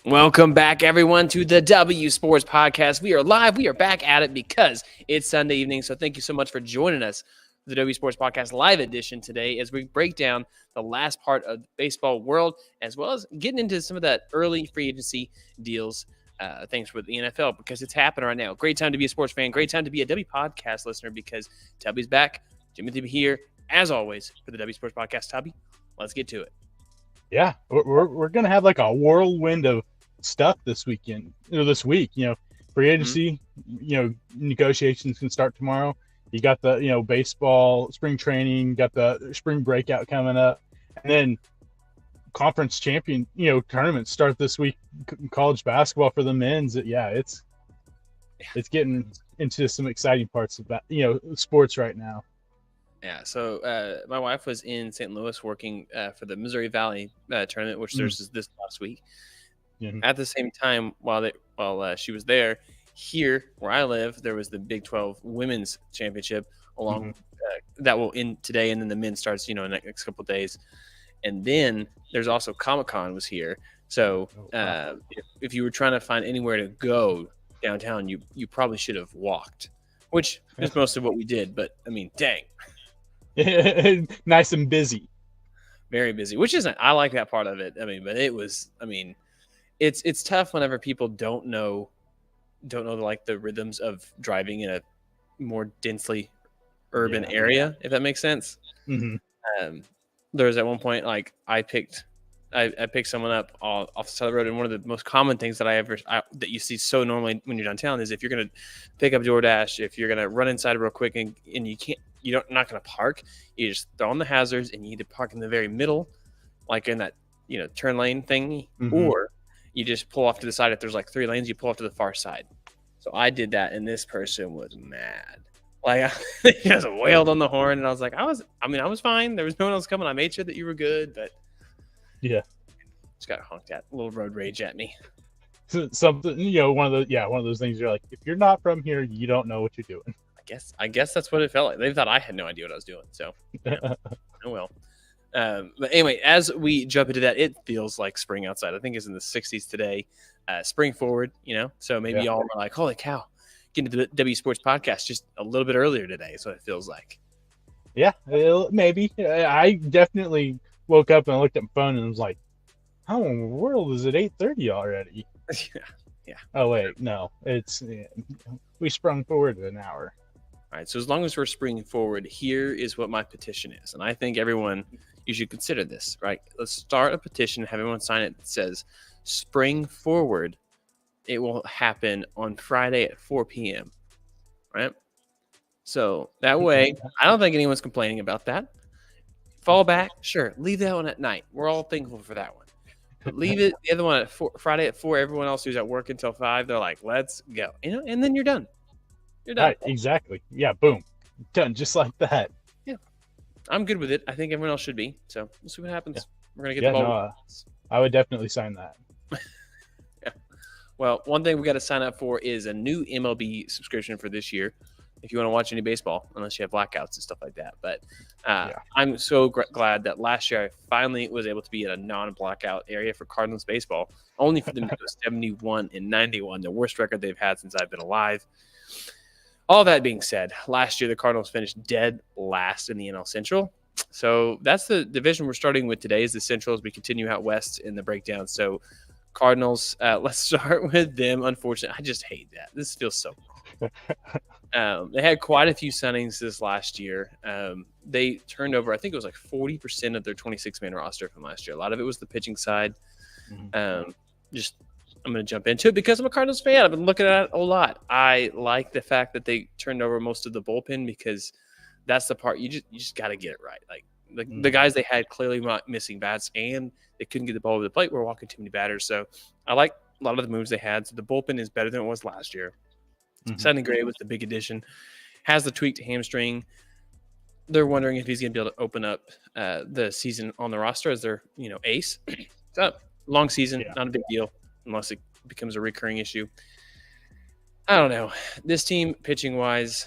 Welcome back, everyone, to the W Sports Podcast. We are live. We are back at it because it's Sunday evening. So thank you so much for joining us for the W Sports Podcast live edition today as we break down the last part of the baseball world, as well as getting into some of that early free agency deals. Thanks with the NFL because it's happening right now. Great time to be a sports fan. Great time to be a W Podcast listener because Tubby's back. Jimmy here, as always, for the W Sports Podcast. Tubby, let's get to it. Yeah, we're gonna have like a whirlwind of stuff this weekend. This week, free agency. Negotiations can start tomorrow. You got the baseball spring training. Got the spring breakout coming up, and then conference champion tournaments start this week. College basketball for the men's. It's getting into some exciting parts about sports right now. Yeah, so my wife was in St. Louis working for the Missouri Valley tournament, which there's this last week. Mm-hmm. At the same time, while she was there, here where I live, there was the Big 12 Women's Championship that will end today, and then the men starts in the next couple of days, and then there's also Comic-Con was here. So if you were trying to find anywhere to go downtown, you probably should have walked, which is most of what we did. But I mean, dang. Nice and busy, very busy, which isn't. I like that part of it. I mean, but it was. I mean, it's tough whenever people don't know like the rhythms of driving in a more densely urban area, if that makes sense. Mm-hmm. There was at one point like I picked someone up off the side of the road, and one of the most common things that that you see so normally when you're downtown is if you're gonna pick up DoorDash, if you're gonna run inside real quick and you're not gonna park, you just throw on the hazards and you either park in the very middle, like in that turn lane thingy, or you just pull off to the side. If there's like 3 lanes, you pull off to the far side. So I did that, and this person was mad. Like he just wailed on the horn, and I was like, I was fine. There was no one else coming. I made sure that you were good, but yeah, just got honked at. A little road rage at me. Something, one of those things. You're like, if you're not from here, you don't know what you're doing. I guess that's what it felt like. They thought I had no idea what I was doing. So, oh well. But anyway, as we jump into that, it feels like spring outside. I think it's in the 60s today. Spring forward, So maybe y'all were like, "Holy cow!" Getting to the W Sports Podcast just a little bit earlier today. Is what it feels like. Yeah, maybe. I definitely woke up and I looked at my phone and was like, "How in the world is it 8:30 already?" Yeah. Oh wait, no, we sprung forward an hour. All right, so as long as we're springing forward, here is what my petition is. And I think you should consider this, right? Let's start a petition, have everyone sign it that says, spring forward, it will happen on Friday at 4 p.m., right? So that way, I don't think anyone's complaining about that. Fall back, sure, leave that one at night. We're all thankful for that one. But leave it, the other one at Friday at 4, everyone else who's at work until 5, they're like, let's go. And then you're done. You're done. Right, exactly. Yeah, boom. Done just like that. Yeah. I'm good with it. I think everyone else should be. So we'll see what happens. Yeah. We're going to get the ball. No, I would definitely sign that. Yeah. Well, one thing we got to sign up for is a new MLB subscription for this year if you want to watch any baseball, unless you have blackouts and stuff like that. But I'm so glad that last year I finally was able to be in a non-blackout area for Cardinals baseball, only for them to go 71-91, the worst record they've had since I've been alive. All that being said, last year the Cardinals finished dead last in the NL Central. So that's the division we're starting with today is the Central as we continue out west in the breakdown. So Cardinals, let's start with them. Unfortunately, I just hate that. This feels so wrong. They had quite a few signings this last year. They turned over, I think it was like 40% of their 26-man roster from last year. A lot of it was the pitching side. I'm going to jump into it because I'm a Cardinals fan. I've been looking at it a lot. I like the fact that they turned over most of the bullpen because that's the part you just got to get it right. Like the guys they had clearly missing bats and they couldn't get the ball over the plate. We're walking too many batters. So I like a lot of the moves they had. So the bullpen is better than it was last year. Sonny Gray was the big addition. Has the tweaked hamstring. They're wondering if he's going to be able to open up the season on the roster as their ace. So long season, not a big deal. Unless it becomes a recurring issue. I don't know. This team, pitching-wise,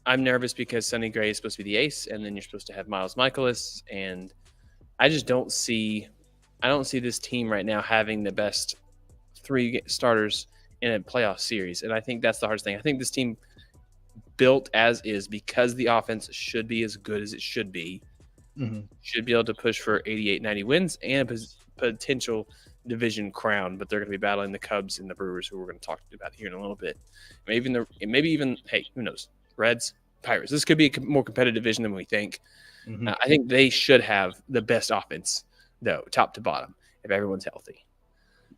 I'm nervous because Sonny Gray is supposed to be the ace, and then you're supposed to have Miles Mikolas, and I just don't see this team right now having the best 3 starters in a playoff series, and I think that's the hardest thing. I think this team built as is because the offense should be as good as it should be. Should be able to push for 88, 90 wins and a potential division crown, but they're going to be battling the Cubs and the Brewers, who we're going to talk about here in a little bit. Maybe even hey, who knows? Reds, Pirates. This could be a more competitive division than we think. I think they should have the best offense, though, top to bottom, if everyone's healthy.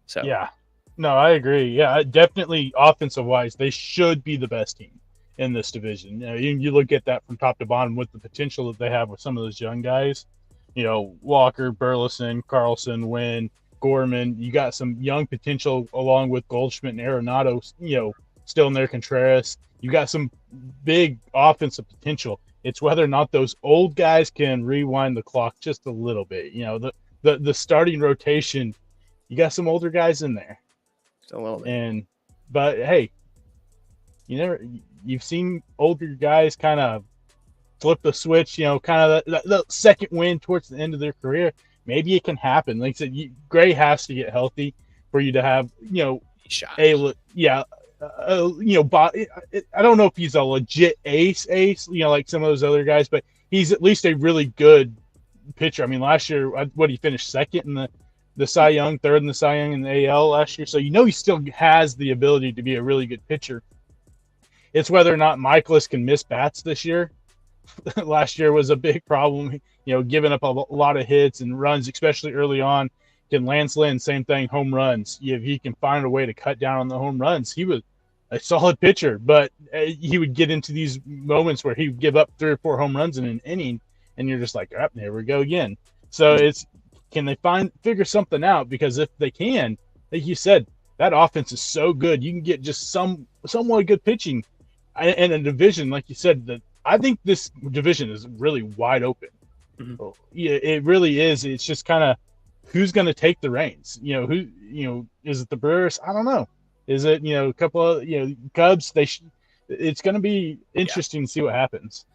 So yeah, no, I agree. Yeah, definitely offensive wise, they should be the best team in this division. You look at that from top to bottom with the potential that they have with some of those young guys. Walker, Burleson, Carlson, Wynn, Gorman. You got some young potential along with Goldschmidt and Arenado. Still in there, Contreras. You got some big offensive potential. It's whether or not those old guys can rewind the clock just a little bit. The starting rotation. You got some older guys in there. Just a little bit. But hey, you've seen older guys kind of flip the switch, kind of the second win towards the end of their career. Maybe it can happen. Like I said, Gray has to get healthy for you to have, I don't know if he's a legit ace, like some of those other guys, but he's at least a really good pitcher. I mean, last year, he finished second in the Cy Young, third in the Cy Young in the AL last year. So he still has the ability to be a really good pitcher. It's whether or not Michaelis can miss bats this year. Last year was a big problem, giving up a lot of hits and runs, especially early on. Can Lance Lynn, same thing, home runs. If he can find a way to cut down on the home runs, he was a solid pitcher, but he would get into these moments where he would give up 3 or 4 home runs in an inning, and you're just like, there we go again. So can they figure something out? Because if they can, like you said, that offense is so good. You can get just somewhat good pitching in a division, like you said. I think this division is really wide open. So, yeah, it really is. It's just kind of who's going to take the reins. Is it the Brewers? I don't know. Is it a couple of Cubs? It's going to be interesting to see what happens.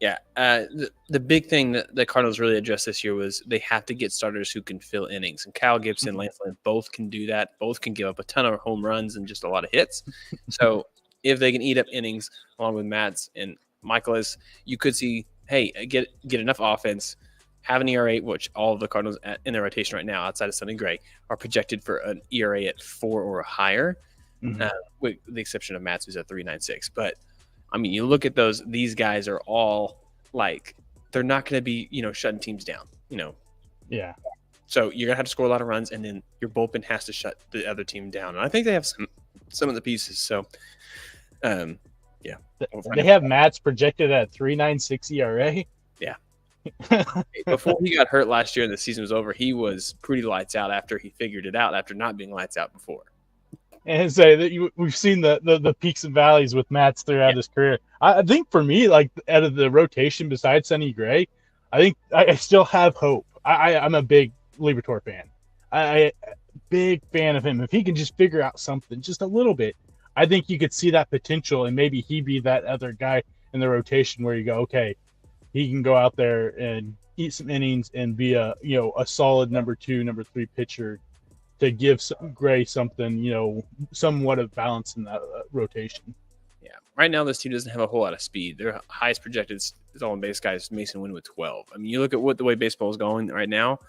Yeah, the big thing that the Cardinals really addressed this year was they have to get starters who can fill innings. And Kyle Gibson, Lance Lynn, both can do that. Both can give up a ton of home runs and just a lot of hits. So if they can eat up innings along with Matz and Michaelis, you could see, hey, get enough offense, have an ERA, which all of the Cardinals in their rotation right now, outside of Sonny Gray, are projected for an ERA at 4 or higher, with the exception of Matz, who's at 3.96. But I mean, you look at these guys are all like, they're not going to be, shutting teams down, Yeah. So you're going to have to score a lot of runs, and then your bullpen has to shut the other team down. And I think they have some of the pieces. So, yeah. They have Matt's projected at 3.96 ERA. Yeah. Before he got hurt last year and the season was over, he was pretty lights out after he figured it out after not being lights out before. And say that we've seen the peaks and valleys with Matz throughout his career. I think for me, like out of the rotation besides Sonny Gray, I think I still have hope. I'm a big Liberatore fan. I big fan of him. If he can just figure out something just a little bit, I think you could see that potential, and maybe he be that other guy in the rotation where you go, okay, he can go out there and eat some innings and be a solid number 2, number 3 pitcher to give Gray something, somewhat of balance in that rotation. Yeah. Right now, this team doesn't have a whole lot of speed. Their highest projected stolen base guy is Mason Wynn with 12. I mean, you look at the way baseball is going right now,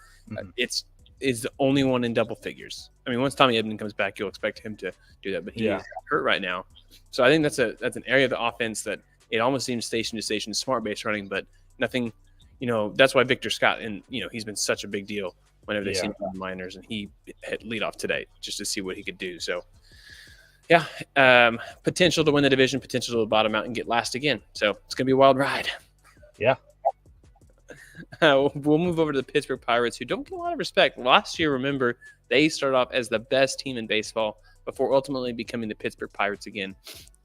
it's the only one in double figures. I mean, once Tommy Edman comes back, you'll expect him to do that, but he is hurt right now. So I think that's an area of the offense that it almost seems station to station, smart base running, but nothing, that's why Victor Scott, and, he's been such a big deal whenever they see him in the minors, and he hit leadoff today just to see what he could do. So, yeah, potential to win the division, potential to bottom out and get last again. So it's going to be a wild ride. Yeah. We'll move over to the Pittsburgh Pirates, who don't get a lot of respect. Last year, remember, they started off as the best team in baseball before ultimately becoming the Pittsburgh Pirates again.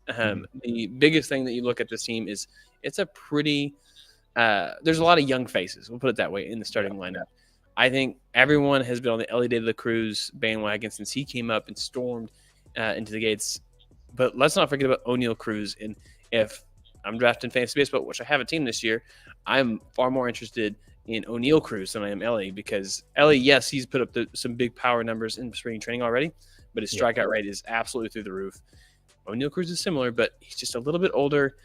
The biggest thing that you look at this team is it's a pretty there's a lot of young faces, we'll put it that way, in the starting lineup. I think everyone has been on the Elly De La Cruz bandwagon since he came up and stormed into the gates. But let's not forget about O'Neal Cruz. And if I'm drafting fantasy baseball, which I have a team this year, I'm far more interested in O'Neal Cruz than I am Ellie, because Ellie, yes, he's put up some big power numbers in spring training already, but his strikeout rate is absolutely through the roof. O'Neal Cruz is similar, but he's just a little bit older.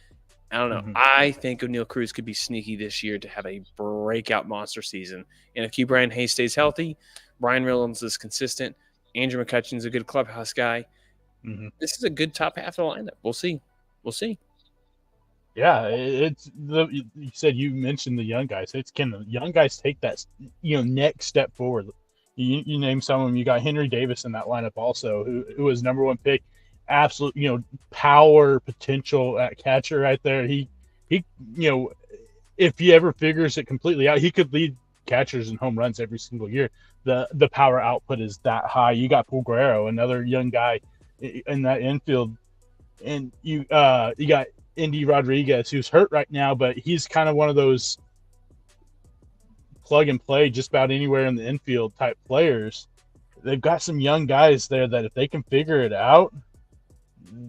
I don't know. Mhm. I think O'Neal Cruz could be sneaky this year to have a breakout monster season. And if Brian Hayes stays healthy, Brian Reynolds is consistent, Andrew McCutcheon's a good clubhouse guy. Mhm. This is a good top half of the lineup. We'll see. Yeah, you said, you mentioned the young guys. Can the young guys take that next step forward? You name some of them. You got Henry Davis in that lineup also, who was number one pick. Absolute power potential at catcher right there. He if he ever figures it completely out, he could lead catchers in home runs every single year. The power output is that high. You got Paul Guerrero, another young guy in that infield, and you got Indy Rodriguez, who's hurt right now, but he's kind of one of those plug and play just about anywhere in the infield type players. They've got some young guys there that if they can figure it out,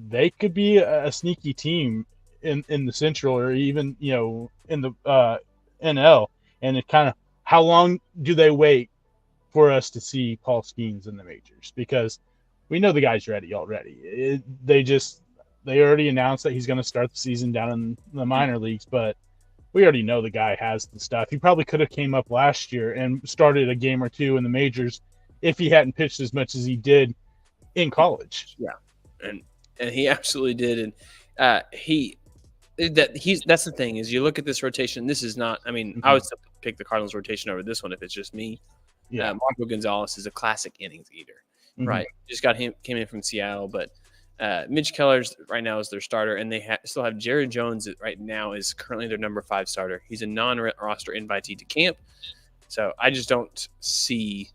they could be a sneaky team in the Central, or even in the NL. And it kind of, how long do they wait for us to see Paul Skeens in the majors? Because we know the guy's ready already. They already announced that he's going to start the season down in the minor leagues, but we already know the guy has the stuff. He probably could have came up last year and started a game or two in the majors if he hadn't pitched as much as he did in college. Yeah, and he absolutely did. And that's the thing, is you look at this rotation. This is not. I mean, I would still pick the Cardinals rotation over this one if it's just me. Yeah, Marco Gonzalez is a classic innings eater, right? Just came in from Seattle, but Mitch Keller's right now is their starter, and they still have Jared Jones that right now is currently their number 5 starter. He's a non-roster invitee to camp, so I don't see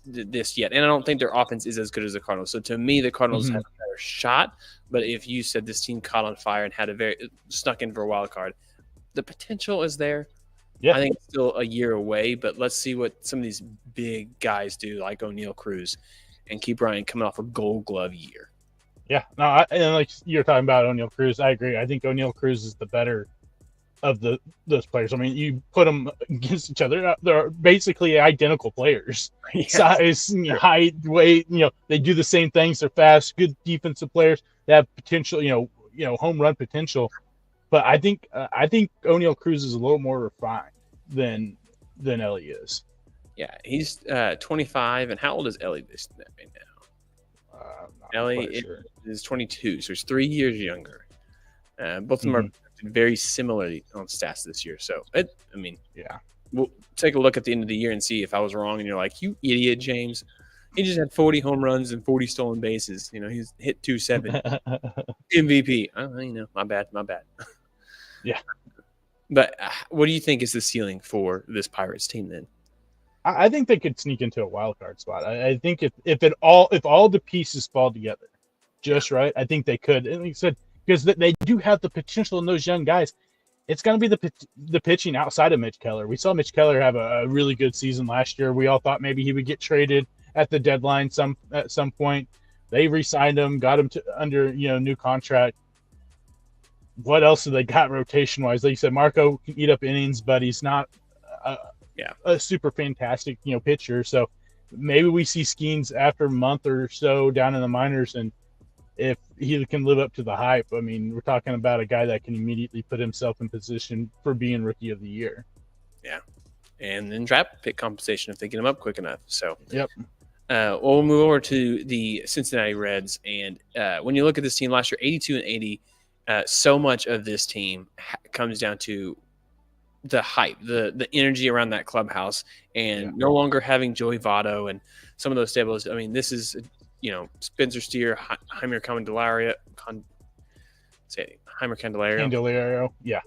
this yet, and I don't think their offense is as good as the Cardinals. So to me, the Cardinals have a better shot. But if you said this team caught on fire and had snuck in for a wild card, the potential is there. Yeah. I think it's still a year away, but let's see what some of these big guys do, like O'Neal Cruz and Keith Bryant coming off a Gold Glove year. Yeah, no, and like you're talking about O'Neal Cruz, I agree. I think O'Neal Cruz is the better of those players. I mean, you put them against each other; they're basically identical players. Yes. Size, height, weight. They do the same things. They're fast, good defensive players. They have potential. Home run potential. But I think O'Neal Cruz is a little more refined than Ellie is. Yeah, he's 25, and how old is Ellie this right now? Ellie is 22, so he's 3 years younger. Both of them are very similarly on stats this year. So, we'll take a look at the end of the year and see if I was wrong. And you're like, you idiot, James. He just had 40 home runs and 40 stolen bases. He's hit 270. MVP. My bad. Yeah. But what do you think is the ceiling for this Pirates team then? I think they could sneak into a wild card spot. I think if all the pieces fall together just right, I think they could. And like I said, because they do have the potential in those young guys. It's going to be the pitching outside of Mitch Keller. We saw Mitch Keller have a really good season last year. We all thought maybe he would get traded at the deadline at some point. They re-signed him, got him under new contract. What else do they got rotation-wise? Like you said, Marco can eat up innings, but he's not a super fantastic pitcher. So maybe we see Skeens after a month or so down in the minors, and if he can live up to the hype, I mean, we're talking about a guy that can immediately put himself in position for being Rookie of the Year. Yeah, and then draft pick compensation if they get him up quick enough. So yep. We'll move over to the Cincinnati Reds, and when you look at this team last year, 82 and 80. So much of this team comes down to the hype, the energy around that clubhouse, and no longer having Joey Votto and some of those stables. I mean, this is, Spencer Steer, Heimer Candelario. Candelario. Yeah.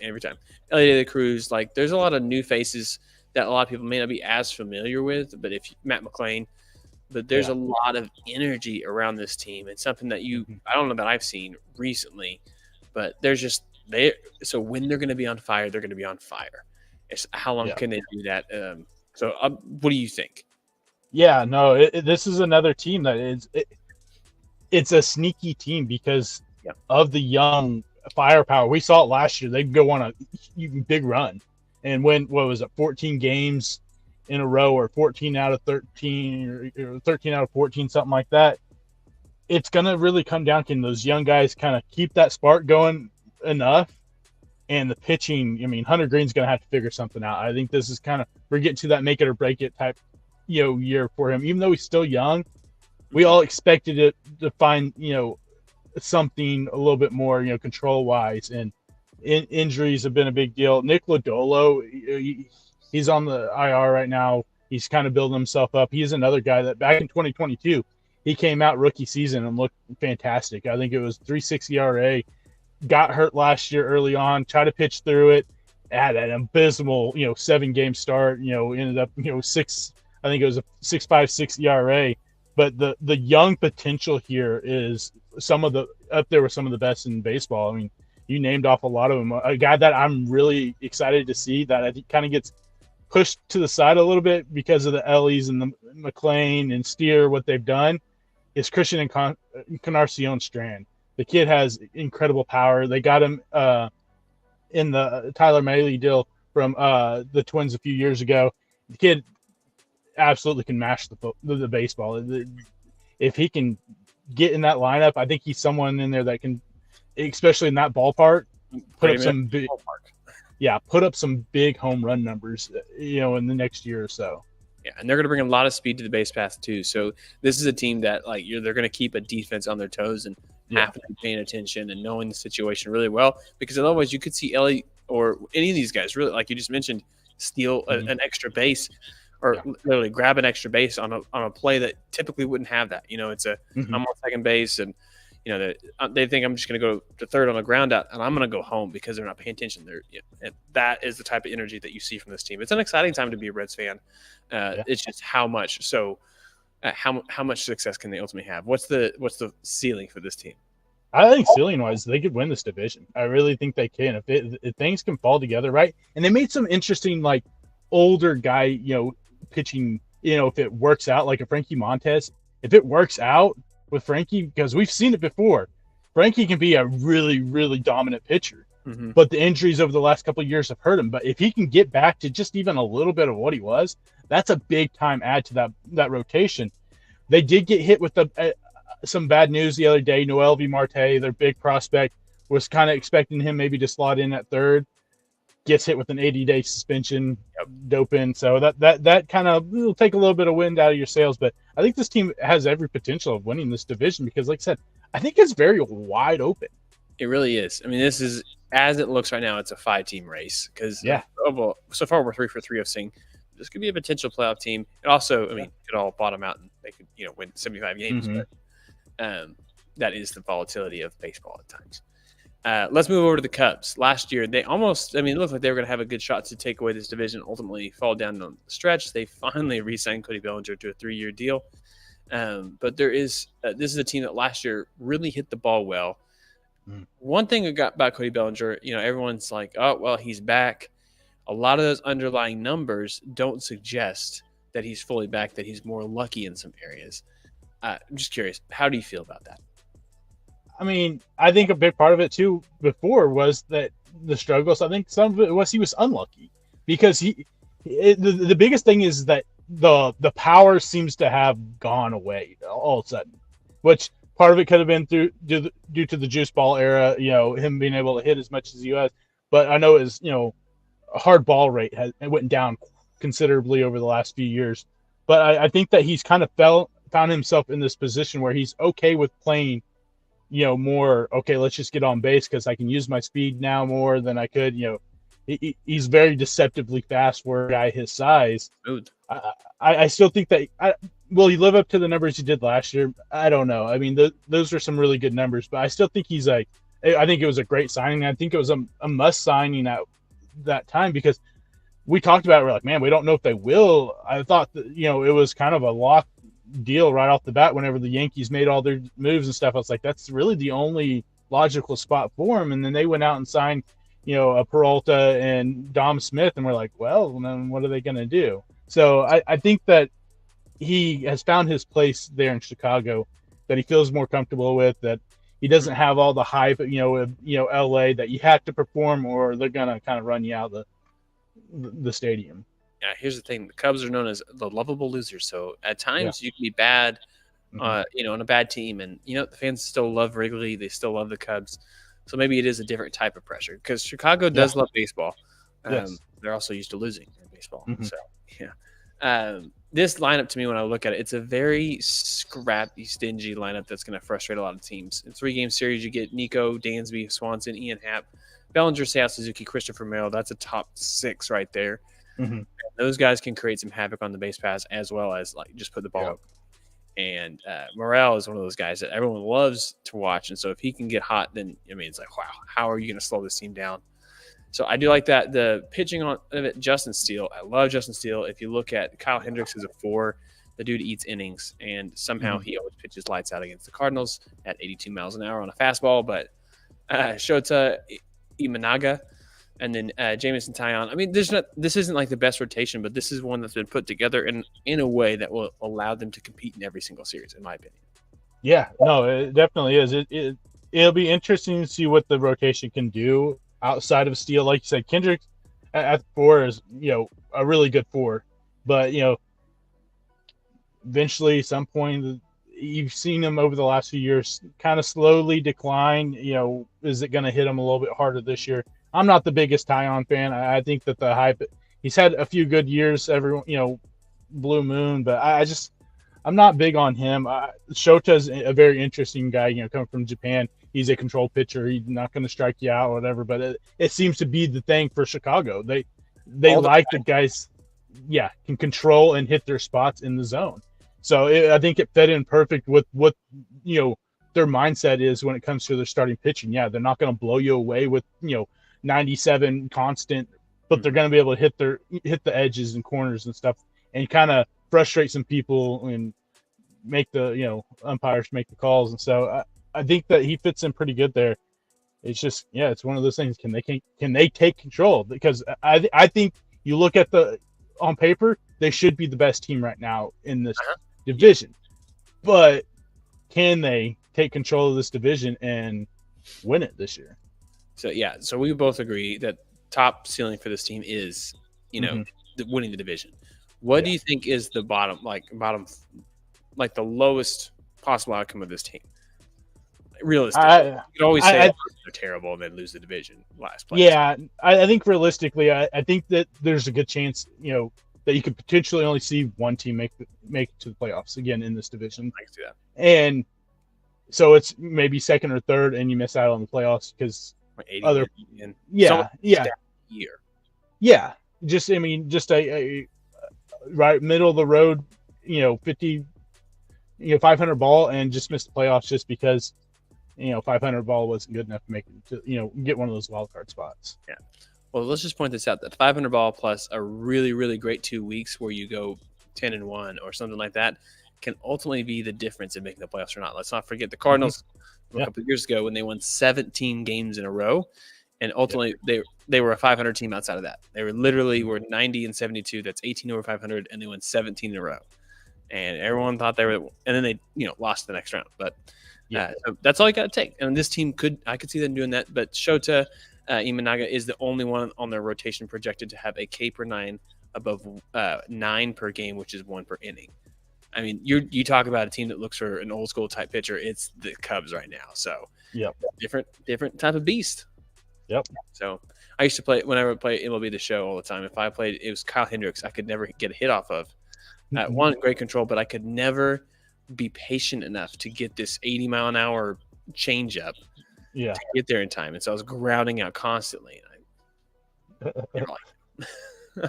Every time. Elliot de la Cruz. Like, there's a lot of new faces that a lot of people may not be as familiar with, but Matt McClain. But there's a lot of energy around this team. It's something that I don't know that I've seen recently, but there's just there. So when they're going to be on fire, they're going to be on fire. It's how long can they do that? What do you think? Yeah, no, this is another team that it's a sneaky team because of the young firepower. We saw it last year. They'd go on a big run and win, what was it, 14 games in a row, or 14 out of 13, or 13 out of 14, something like that. It's going to really come down, can those young guys kind of keep that spark going enough? And the pitching, I mean, Hunter Green's going to have to figure something out. I think this is kind of, we're getting to that make it or break it type, year for him. Even though he's still young, we all expected it to find, something a little bit more, control-wise. And injuries have been a big deal. Nick Lodolo, he's on the IR right now. He's kind of building himself up. He's another guy that back in 2022, he came out rookie season and looked fantastic. I think it was 3.6 ERA. Got hurt last year early on, tried to pitch through it, had an abysmal, 7-game start, ended up, six, I think it was a 6.56 ERA. But the young potential here is up there with some of the best in baseball. I mean, you named off a lot of them. A guy that I'm really excited to see that I think kind of gets pushed to the side a little bit because of the Ellies and the McLean and Steer, what they've done, is Christian Encarnacion Strand. The kid has incredible power. They got him in the Tyler Mahle deal from the Twins a few years ago. The kid absolutely can mash the baseball. If he can get in that lineup, I think he's someone in there that can, especially in that ballpark, put up some big home run numbers, in the next year or so. Yeah, and they're going to bring a lot of speed to the base path too. So this is a team that they're going to keep a defense on their toes and have to be paying attention and knowing the situation really well, because otherwise you could see Ellie or any of these guys really, like you just mentioned, steal an extra base or literally grab an extra base on a play that typically wouldn't have that. It's I'm on second base and they think I'm just going to go to third on a ground out and I'm going to go home because they're not paying attention. And that is the type of energy that you see from this team. It's an exciting time to be a Reds fan. It's just how much success can they ultimately have? What's the ceiling for this team? I think ceiling wise, they could win this division. I really think they can if things can fall together right. And they made some interesting older guy pitching. If it works out, like a Frankie Montes, if it works out with Frankie, because we've seen it before, Frankie can be a really, really dominant pitcher. But the injuries over the last couple of years have hurt him. But if he can get back to just even a little bit of what he was, that's a big time add to that rotation. They did get hit with some bad news the other day. Noel V. Marte, their big prospect, was kind of expecting him maybe to slot in at third. Gets hit with an 80-day suspension, doping. So that kind of will take a little bit of wind out of your sails. But I think this team has every potential of winning this division because, like I said, I think it's very wide open. It really is. I mean, this is, as it looks right now, it's a 5-team race because so far we're 3 for 3 of saying this could be a potential playoff team. And also, I mean, it could all bottom out and they could win 75 games. But that is the volatility of baseball at times. Let's move over to the Cubs. Last year, it looked like they were going to have a good shot to take away this division, ultimately fall down the stretch. They finally re-signed Cody Bellinger to a 3-year deal. But this is a team that last year really hit the ball well. One thing about Cody Bellinger, everyone's like, oh, well, he's back. A lot of those underlying numbers don't suggest that he's fully back, that he's more lucky in some areas. I'm just curious, how do you feel about that? I mean, I think a big part of it too before was that the struggles. I think some of it was he was unlucky because the biggest thing is that the power seems to have gone away all of a sudden, which part of it could have been due to the juice ball era, him being able to hit as much as he was. But I know his, a hard ball rate went down considerably over the last few years. But I think that he's kind of found himself in this position where he's okay with playing, more, okay, let's just get on base because I can use my speed now more than I could. He's very deceptively fast for a guy his size. I still think that will he live up to the numbers he did last year? I don't know. I mean, those are some really good numbers, but I still think I think it was a great signing. I think it was a must signing at that time because we talked about it. We're like, man, we don't know if they will. I thought that, it was kind of a lock deal right off the bat whenever the Yankees made all their moves and stuff. I was like, that's really the only logical spot for him. And then they went out and signed, a Peralta and Dom Smith. And we're like, well, then what are they going to do? So I think that he has found his place there in Chicago that he feels more comfortable with, that he doesn't have all the hype, of LA that you have to perform or they're going to kind of run you out of the stadium. Yeah, here's the thing: the Cubs are known as the lovable losers. So at times Yeah. you can be bad, Mm-hmm. on a bad team, and the fans still love Wrigley. They still love the Cubs. So maybe it is a different type of pressure because Chicago Yeah. does love baseball. Yes. They're also used to losing in baseball. Mm-hmm. So yeah, this lineup to me when I look at it, it's a very scrappy, stingy lineup that's going to frustrate a lot of teams. In 3-game series, you get Nico, Dansby, Swanson, Ian Happ, Bellinger, Sale, Suzuki, Christopher Merrill. That's a top 6 right there. Mm-hmm. Those guys can create some havoc on the base pass as well as just put the ball up. And Morel is one of those guys that everyone loves to watch. And so if he can get hot, then it's like, wow, how are you going to slow this team down? So I do like that. The pitching on it, Justin Steele. I love Justin Steele. If you look at Kyle Hendricks as a 4, the dude eats innings, and somehow he always pitches lights out against the Cardinals at 82 miles an hour on a fastball. But Shota Imanaga, and then Jamison Taillon. This isn't like the best rotation, but this is one that's been put together in a way that will allow them to compete in every single series, in my opinion. Yeah, no, it definitely is. It'll be interesting to see what the rotation can do outside of Steele. Like you said, Kendrick at 4 is a really good 4, but eventually, some point, you've seen him over the last few years kind of slowly decline. Is it going to hit him a little bit harder this year? I'm not the biggest Taillon fan. I think that the hype, he's had a few good years, blue moon, but I'm not big on him. Shota's a very interesting guy, coming from Japan. He's a control pitcher. He's not going to strike you out or whatever, but it seems to be the thing for Chicago. They like the guys, can control and hit their spots in the zone. So I think it fed in perfect with what, their mindset is when it comes to their starting pitching. Yeah, they're not going to blow you away with, 97 constant, but they're going to be able to hit the edges and corners and stuff and kind of frustrate some people and make the, umpires make the calls. And so I think that he fits in pretty good there. It's just, it's one of those things. Can they take control? Because I think you look at on paper, they should be the best team right now in this division, but can they take control of this division and win it this year? So we both agree that top ceiling for this team is, winning the division. What do you think is the bottom, like the lowest possible outcome of this team? Realistically, you could always say they're terrible and then lose the division last place. Yeah, I think realistically, I think that there's a good chance, that you could potentially only see one team make it to the playoffs again in this division. I can see that. And so it's maybe second or third, and you miss out on the playoffs because other year. Yeah, just a right middle of the road, 50, 500 ball, and just missed the playoffs just because 500 ball wasn't good enough to make it to get one of those wild card spots. Yeah. Well, let's just point this out: that 500 ball plus a really, really great 2 weeks where you go 10-1 or something like that can ultimately be the difference in making the playoffs or not. Let's not forget the Cardinals a couple of years ago when they won 17 games in a row, and ultimately they were a 500 team outside of that. They were 90-72. That's 18 over 500, and they won 17 in a row. And everyone thought they were, and then they lost the next round. But so that's all you got to take. And this team I could see them doing that. But Shota Imanaga is the only one on their rotation projected to have a K per 9 above 9 per game, which is 1 per inning. I mean, you talk about a team that looks for an old school type pitcher. It's the Cubs right now. So different type of beast. Yep. So I used to play whenever I play MLB The Show all the time. If I played, it was Kyle Hendricks. I could never get a hit off of. One, great control, but I could never be patient enough to get this 80 mile an hour change up to get there in time. And so I was grounding out constantly.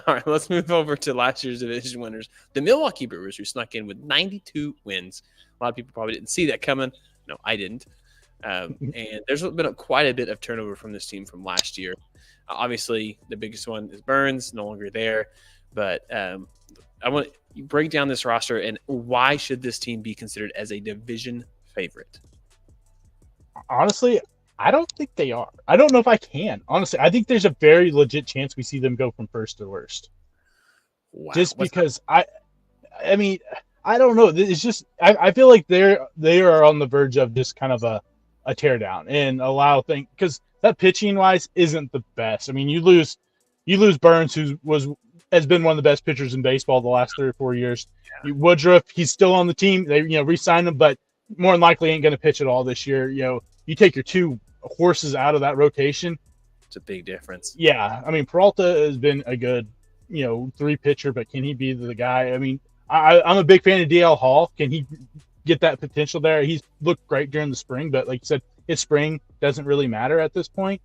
All right, let's move over to last year's division winners, the Milwaukee Brewers, who snuck in with 92 wins. A lot of people probably didn't see that coming. No, I didn't. And there's been quite a bit of turnover from this team from last year. Obviously, the biggest one is Burns, no longer there. But I want to break down this roster and why should this team be considered as a division favorite? Honestly, I don't think they are. I don't know if I can. Honestly, I think there's a very legit chance we see them go from first to worst. Wow. Just because I mean, I don't know. It's just I feel like they are on the verge of just kind of a teardown and allow things because that pitching wise isn't the best. I mean, you lose You lose Burns, who has been one of the best pitchers in baseball the last 3 or 4 years. Yeah. Woodruff, he's still on the team. They re-signed him, but more than likely ain't going to pitch at all this year. You take your 2 horses out of that rotation. It's a big difference. Yeah, I mean Peralta has been a good 3 pitcher, but can he be the guy? I mean, I'm a big fan of DL Hall. Can he get that potential there? He's looked great during the spring, but like you said, his spring doesn't really matter at this point.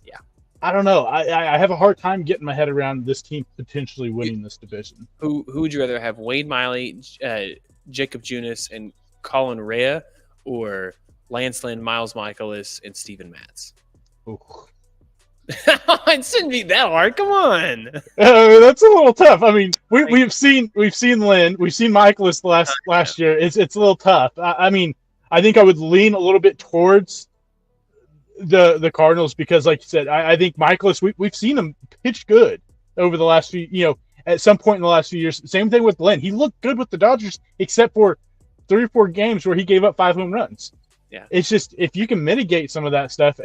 Yeah, I don't know. I have a hard time getting my head around this team potentially winning this division. Who would you rather have? Wade Miley, Jacob Junis, and Colin Rea, or Lance Lynn, Miles Michaelis, and Steven Matz? Ooh. It shouldn't be that hard. Come on. That's a little tough. I mean, we've seen Lynn, we've seen Michaelis last year. It's a little tough. I mean, I think I would lean a little bit towards the Cardinals because, like you said, I think Michaelis. We've seen him pitch good over the last few. At some point in the last few years. Same thing with Lynn. He looked good with the Dodgers, except for 3 or 4 games where he gave up 5 home runs. Yeah, it's just if you can mitigate some of that stuff,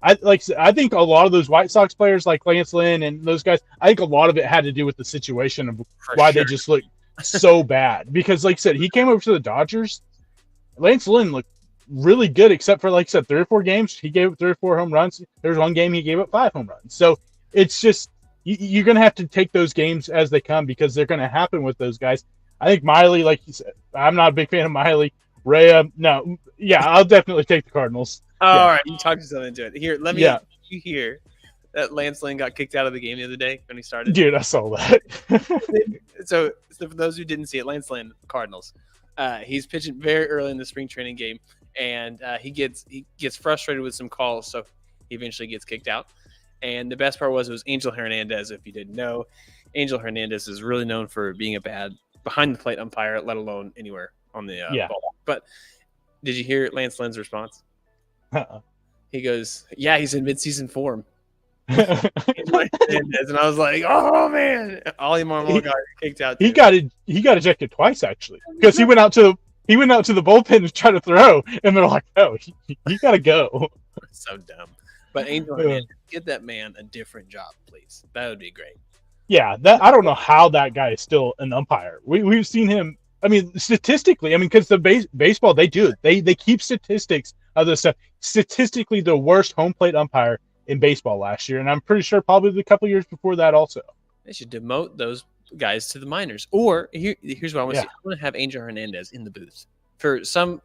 I think a lot of those White Sox players like Lance Lynn and those guys, I think a lot of it had to do with the situation of why they just looked so bad. Because like I said, he came over to the Dodgers. Lance Lynn looked really good, except for, like I said, 3 or 4 games. He gave up 3 or 4 home runs. There was one game he gave up 5 home runs. So it's just, you're going to have to take those games as they come because they're going to happen with those guys. I think Miley, like you said, I'm not a big fan of Miley. Rea, no. Yeah, I'll definitely take the Cardinals. Oh, yeah. All right, you talked yourself into it. Here, let me you hear that Lance Lynn got kicked out of the game the other day when he started. Dude, I saw that. so for those who didn't see it, Lance Lynn, Cardinals. He's pitching very early in the spring training game, and he gets frustrated with some calls, so he eventually gets kicked out. And the best part was it was Angel Hernandez. If you didn't know, Angel Hernandez is really known for being a bad behind the plate umpire, let alone anywhere on the ball. But did you hear Lance Lynn's response? He goes, "Yeah, he's in midseason form." And I was like, "Oh man!" Ollie Marmol got kicked out. He got ejected twice actually because he went out to the bullpen to try to throw, and they're like, "No, you got to go." So dumb. But Angel Hernandez, get that man a different job, please. That would be great. Yeah, I don't know how that guy is still an umpire. We've seen him. I mean, statistically, because the baseball they do they keep statistics of this stuff. Statistically, the worst home plate umpire in baseball last year, and I'm pretty sure probably a couple years before that also. They should demote those guys to the minors. Or here's what I want to see. I want to have Angel Hernandez in the booth for some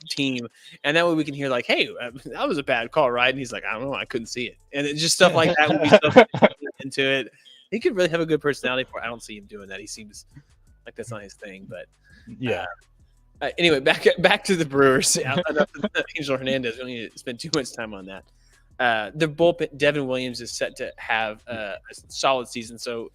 team, and that way we can hear like, "Hey, that was a bad call, right?" And he's like, "I don't know, I couldn't see it," and it's just stuff like that would be stuff into it. He could really have a good personality for it. I don't see him doing that. He seems like that's not his thing, but yeah. Anyway, back to the Brewers. Angel Hernandez. We don't need to spend too much time on that. The bullpen, Devin Williams is set to have a solid season. So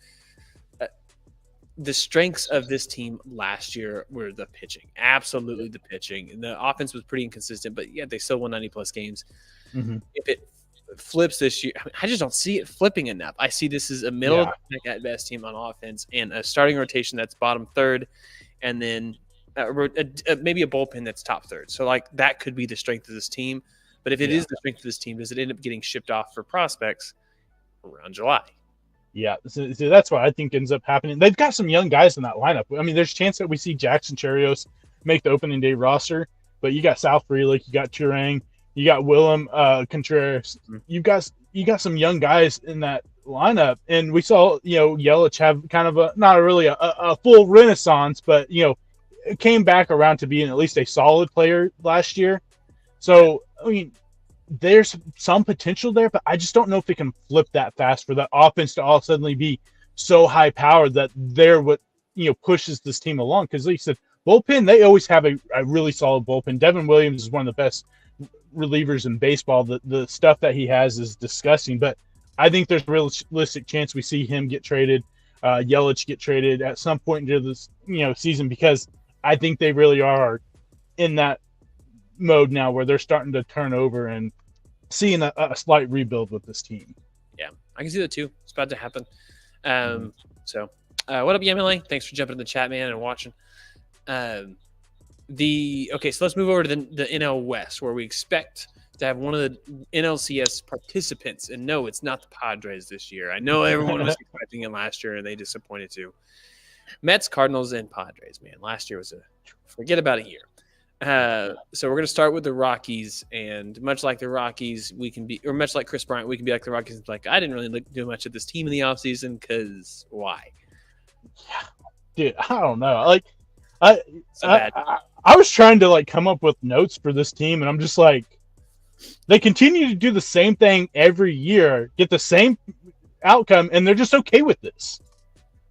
the strengths of this team last year were the pitching. Absolutely the pitching. The offense was pretty inconsistent, but yeah, they still won 90-plus games. Mm-hmm. If it flips this year, I just don't see it flipping enough. I see this as a middle of the pack at best team on offense and a starting rotation that's bottom third, and then maybe a bullpen that's top third. So like that could be the strength of this team. But if it is the strength of this team, does it end up getting shipped off for prospects around July? Yeah, so that's what I think ends up happening. They've got some young guys in that lineup. I mean, there's a chance that we see Jackson Cherios make the opening day roster, but you got Sal Frelick, you got Turang, you got Willem Contreras. You got some young guys in that lineup, and we saw Yelich have kind of not really a full renaissance, but it came back around to being at least a solid player last year. So I mean, there's some potential there, but I just don't know if it can flip that fast for that offense to all suddenly be so high powered that they're what pushes this team along. Because like you said, bullpen, they always have a really solid bullpen. Devin Williams is one of the best relievers in baseball. The stuff that he has is disgusting, but I think there's a realistic chance we see him get traded, Yelich get traded at some point into this season, because I think they really are in that mode now where they're starting to turn over and seeing a slight rebuild with this team. Yeah, I can see that too. It's about to happen. So what up, Yemile? Thanks for jumping in the chat, man, and watching. So let's move over to the NL West, where we expect to have one of the NLCS participants. And no, it's not the Padres this year. I know everyone was expecting it last year, and they disappointed too. Mets, Cardinals, and Padres, man. Last year was forget about a year. So we're going to start with the Rockies, and much like the Rockies, much like Chris Bryant, we can be like the Rockies. Like, I didn't really do much of this team in the offseason because why? Yeah, dude, I don't know. Like, I was trying to like come up with notes for this team, and I'm just like, they continue to do the same thing every year, get the same outcome, and they're just okay with this.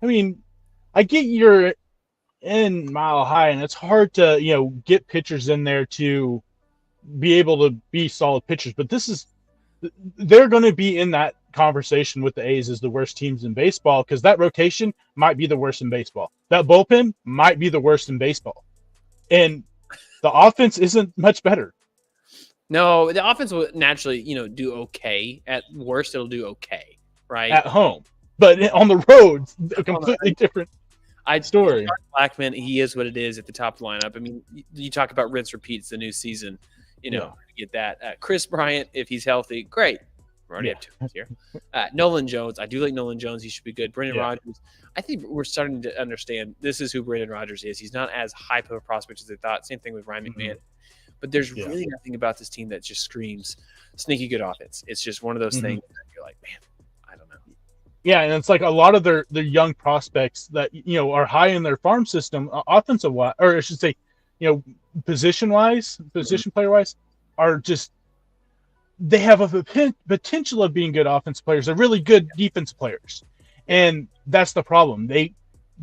I mean, I get you're in Mile High, and it's hard to get pitchers in there to be able to be solid pitchers, but they're going to be in that conversation with the A's as the worst teams in baseball, because that rotation might be the worst in baseball. That bullpen might be the worst in baseball, and the offense isn't much better. No, the offense will naturally, do okay. At worst, it'll do okay, right? At home. But on the road, a completely different story. Blackman, he is what it is at the top of the lineup. I mean, you talk about rinse repeats the new season, get that. Chris Bryant, if he's healthy, great. We're already up 2 months here. Nolan Jones, I do like Nolan Jones. He should be good. Brendan Rodgers, I think we're starting to understand this is who Brendan Rodgers is. He's not as hype of a prospect as they thought. Same thing with Ryan McMahon. But there's really nothing about this team that just screams sneaky good offense. It's just one of those things that you're like, man, I don't know. Yeah, and it's like a lot of their young prospects that are high in their farm system, offensive wise, or I should say, position player wise, are just they have a potential of being good offensive players. They're really good defense players, and that's the problem. They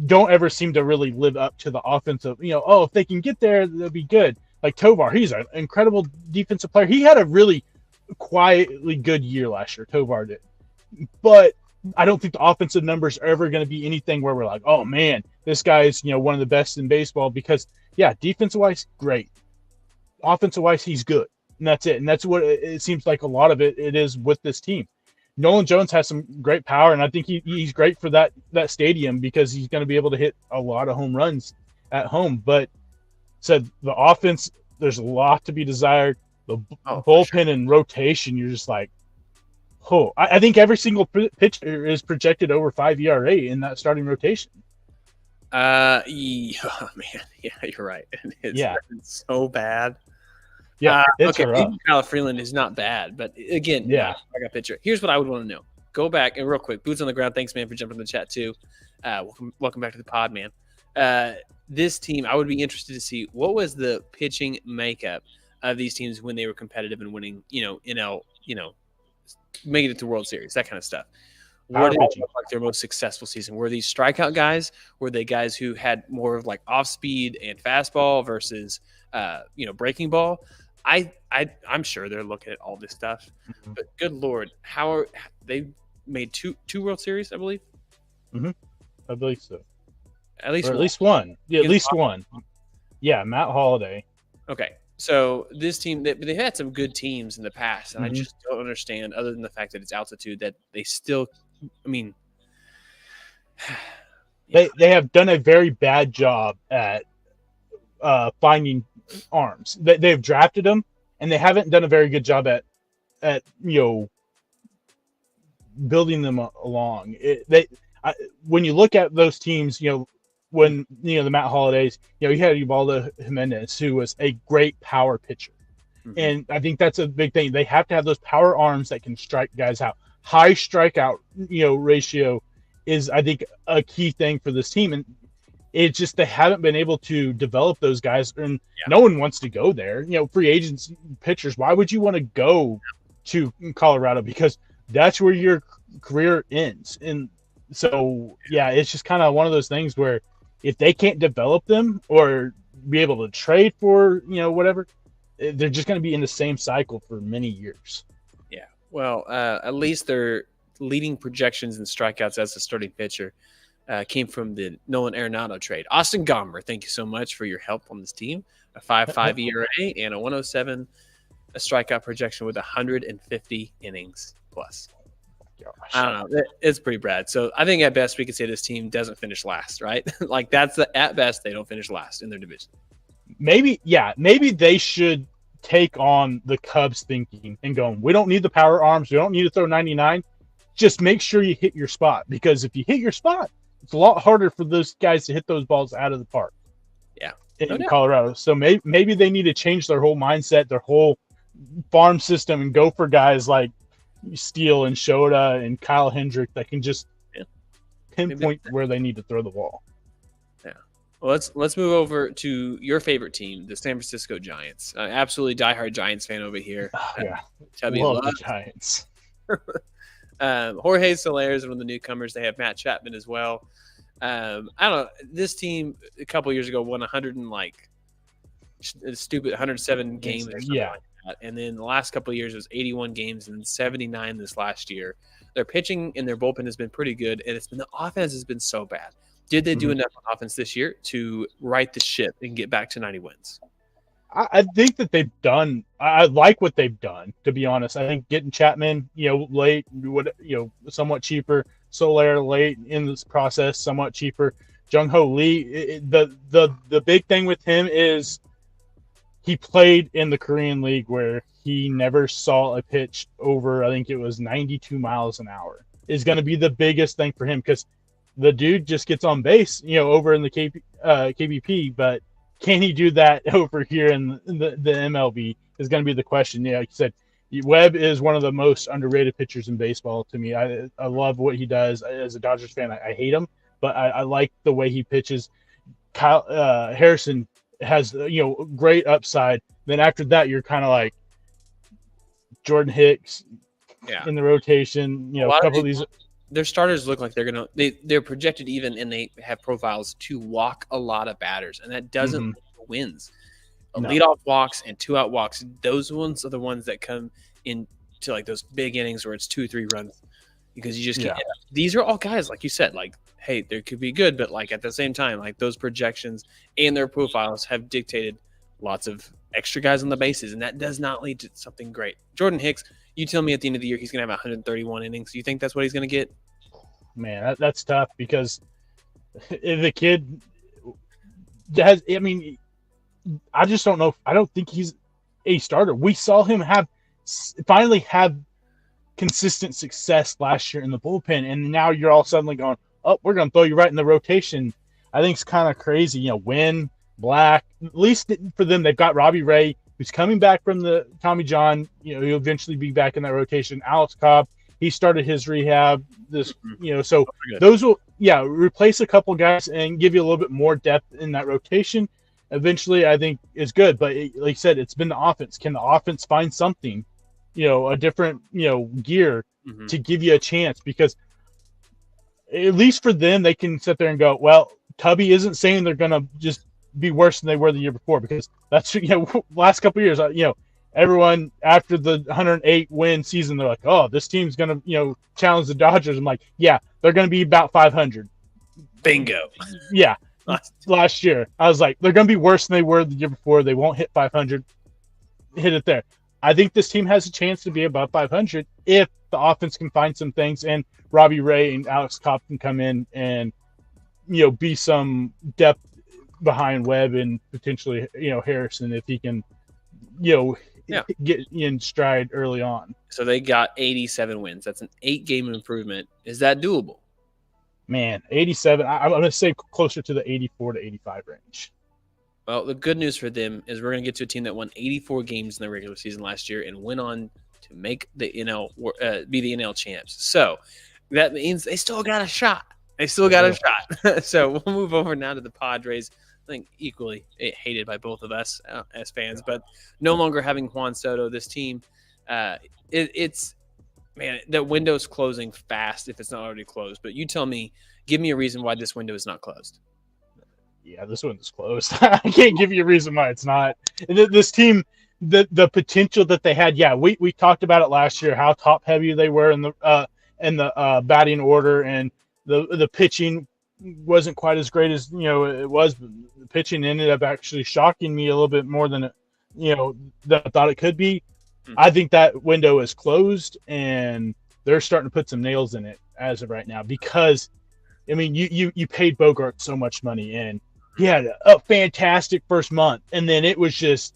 don't ever seem to really live up to the offensive. If they can get there, they'll be good. Like Tovar, he's an incredible defensive player. He had a really quietly good year last year. Tovar did, but I don't think the offensive numbers are ever going to be anything where we're like, oh man, this guy's one of the best in baseball. Because defensive wise, great. Offensive wise, he's good, and that's it. And that's what it seems like a lot of it is with this team. Nolan Jones has some great power, and I think he's great for that stadium because he's going to be able to hit a lot of home runs at home. But the offense, there's a lot to be desired. The bullpen and rotation, you're just like, I think every single pitcher is projected over 5 ERA in that starting rotation. Man, you're right. It's so bad. Yeah, it's okay. Kyle Freeland is not bad, but again, I got a pitcher. Here's what I would want to know. Go back and real quick, boots on the ground. Thanks, man, for jumping in the chat too. Welcome back to the pod, man. This team, I would be interested to see what was the pitching makeup of these teams when they were competitive and winning, making it to World Series, that kind of stuff. What did it look like their most successful season? Were these strikeout guys? Were they guys who had more of like off speed and fastball versus, breaking ball? I'm sure they're looking at all this stuff, but good Lord, they made two World Series, I believe. I believe so. At least one. Yeah, at least one. Yeah, Matt Holliday. Okay. So this team, they've had some good teams in the past, and I just don't understand, other than the fact that it's altitude, that they still, they have done a very bad job at finding arms. They've drafted them, and they haven't done a very good job at building them along. When you look at those teams, when the Matt Hollidays, you had Ubaldo Jimenez, who was a great power pitcher, and I think that's a big thing. They have to have those power arms that can strike guys out. High strikeout, ratio is, I think, a key thing for this team, and it's just they haven't been able to develop those guys, and no one wants to go there. Free agents, pitchers. Why would you want to go to Colorado? Because that's where your career ends, and so it's just kind of one of those things where, if they can't develop them or be able to trade for, whatever, they're just going to be in the same cycle for many years. Yeah. Well, at least their leading projections and strikeouts as a starting pitcher came from the Nolan Arenado trade. Austin Gomber, thank you so much for your help on this team. A 5.5 ERA and a 107, a strikeout projection with 150 innings plus. Gosh. I don't know. It's pretty bad. So I think at best we could say this team doesn't finish last, right? Like at best they don't finish last in their division. Maybe they should take on the Cubs thinking and going, we don't need the power arms. We don't need to throw 99. Just make sure you hit your spot, because if you hit your spot, it's a lot harder for those guys to hit those balls out of the park. Yeah. In Colorado. So maybe they need to change their whole mindset, their whole farm system, and go for guys like Steele and Shota and Kyle Hendrick that can just pinpoint where they need to throw the ball. Yeah. Well, let's move over to your favorite team, the San Francisco Giants. Absolutely diehard Giants fan over here. Love the Giants. Jorge Soler is one of the newcomers. They have Matt Chapman as well. I don't know. This team a couple years ago won 107 games or something like that. And then the last couple of years it was 81 games and 79 this last year. Their pitching and their bullpen has been pretty good, and the offense has been so bad. Did they do enough on offense this year to right the ship and get back to 90 wins? I think that they've done. I like what they've done, to be honest. I think getting Chapman, late, somewhat cheaper. Soler late in this process, somewhat cheaper. Jung-Ho Lee. The big thing with him is he played in the Korean League where he never saw a pitch over, I think it was 92 miles an hour. Is going to be the biggest thing for him, because the dude just gets on base, over in the KBP, but can he do that over here in the MLB is going to be the question. Yeah, like you said, Webb is one of the most underrated pitchers in baseball to me. I love what he does. As a Dodgers fan, I hate him, but I like the way he pitches. Kyle Harrison has great upside. Then after that, you're kind of like Jordan Hicks in the rotation. A couple of these. Their starters look like they're projected even, and they have profiles to walk a lot of batters, and that doesn't lead to wins. Leadoff walks and 2-out walks, those ones are the ones that come into like those big innings where it's 2-3 runs, because you just can't. These are all guys, like you said, like, hey, they could be good, but like at the same time, like those projections and their profiles have dictated lots of extra guys on the bases, and that does not lead to something great. Jordan Hicks, you tell me at the end of the year he's going to have 131 innings. Do you think that's what he's going to get? Man, that's tough, because the kid has. I mean, I just don't know. I don't think he's a starter. We saw him finally have consistent success last year in the bullpen, and now you're all suddenly going, "Oh, we're going to throw you right in the rotation." I think it's kind of crazy. Wynn, Black. At least for them, they've got Robbie Ray, who's coming back from the Tommy John. He'll eventually be back in that rotation. Alex Cobb. He started his rehab so those will, replace a couple guys and give you a little bit more depth in that rotation. Eventually, I think is good. But like I said, it's been the offense. Can the offense find something, a different, gear to give you a chance? Because at least for them, they can sit there and go, well, Tubby isn't saying they're going to just be worse than they were the year before, because that's, last couple of years, everyone after the 108 win season, they're like, oh, this team's going to, challenge the Dodgers. I'm like, yeah, they're going to be about 500. Bingo. Yeah. Last year, I was like, they're going to be worse than they were the year before. They won't hit 500. Hit it there. I think this team has a chance to be above 500 if the offense can find some things, and Robbie Ray and Alex Cobb can come in and, be some depth behind Webb and potentially, Harrison, if he can, get in stride early on. So they got 87 wins. That's an 8-game improvement. Is that doable? Man, 87. I'm going to say closer to the 84 to 85 range. Well, the good news for them is we're going to get to a team that won 84 games in the regular season last year and went on to make the be the NL champs. So that means they still got a shot. So we'll move over now to the Padres. I think equally hated by both of us as fans, but no longer having Juan Soto. This team, it's that window's closing fast if it's not already closed. But you tell me, give me a reason why this window is not closed. Yeah, this window's closed. I can't give you a reason why it's not. This team, the potential that they had. Yeah, we talked about it last year, how top heavy they were in the batting order, and the pitching wasn't quite as great as it was. The pitching ended up actually shocking me a little bit more than that I thought it could be. I think that window is closed, and they're starting to put some nails in it as of right now, because I mean you paid Bogart so much money, and he had a fantastic first month, and then it was just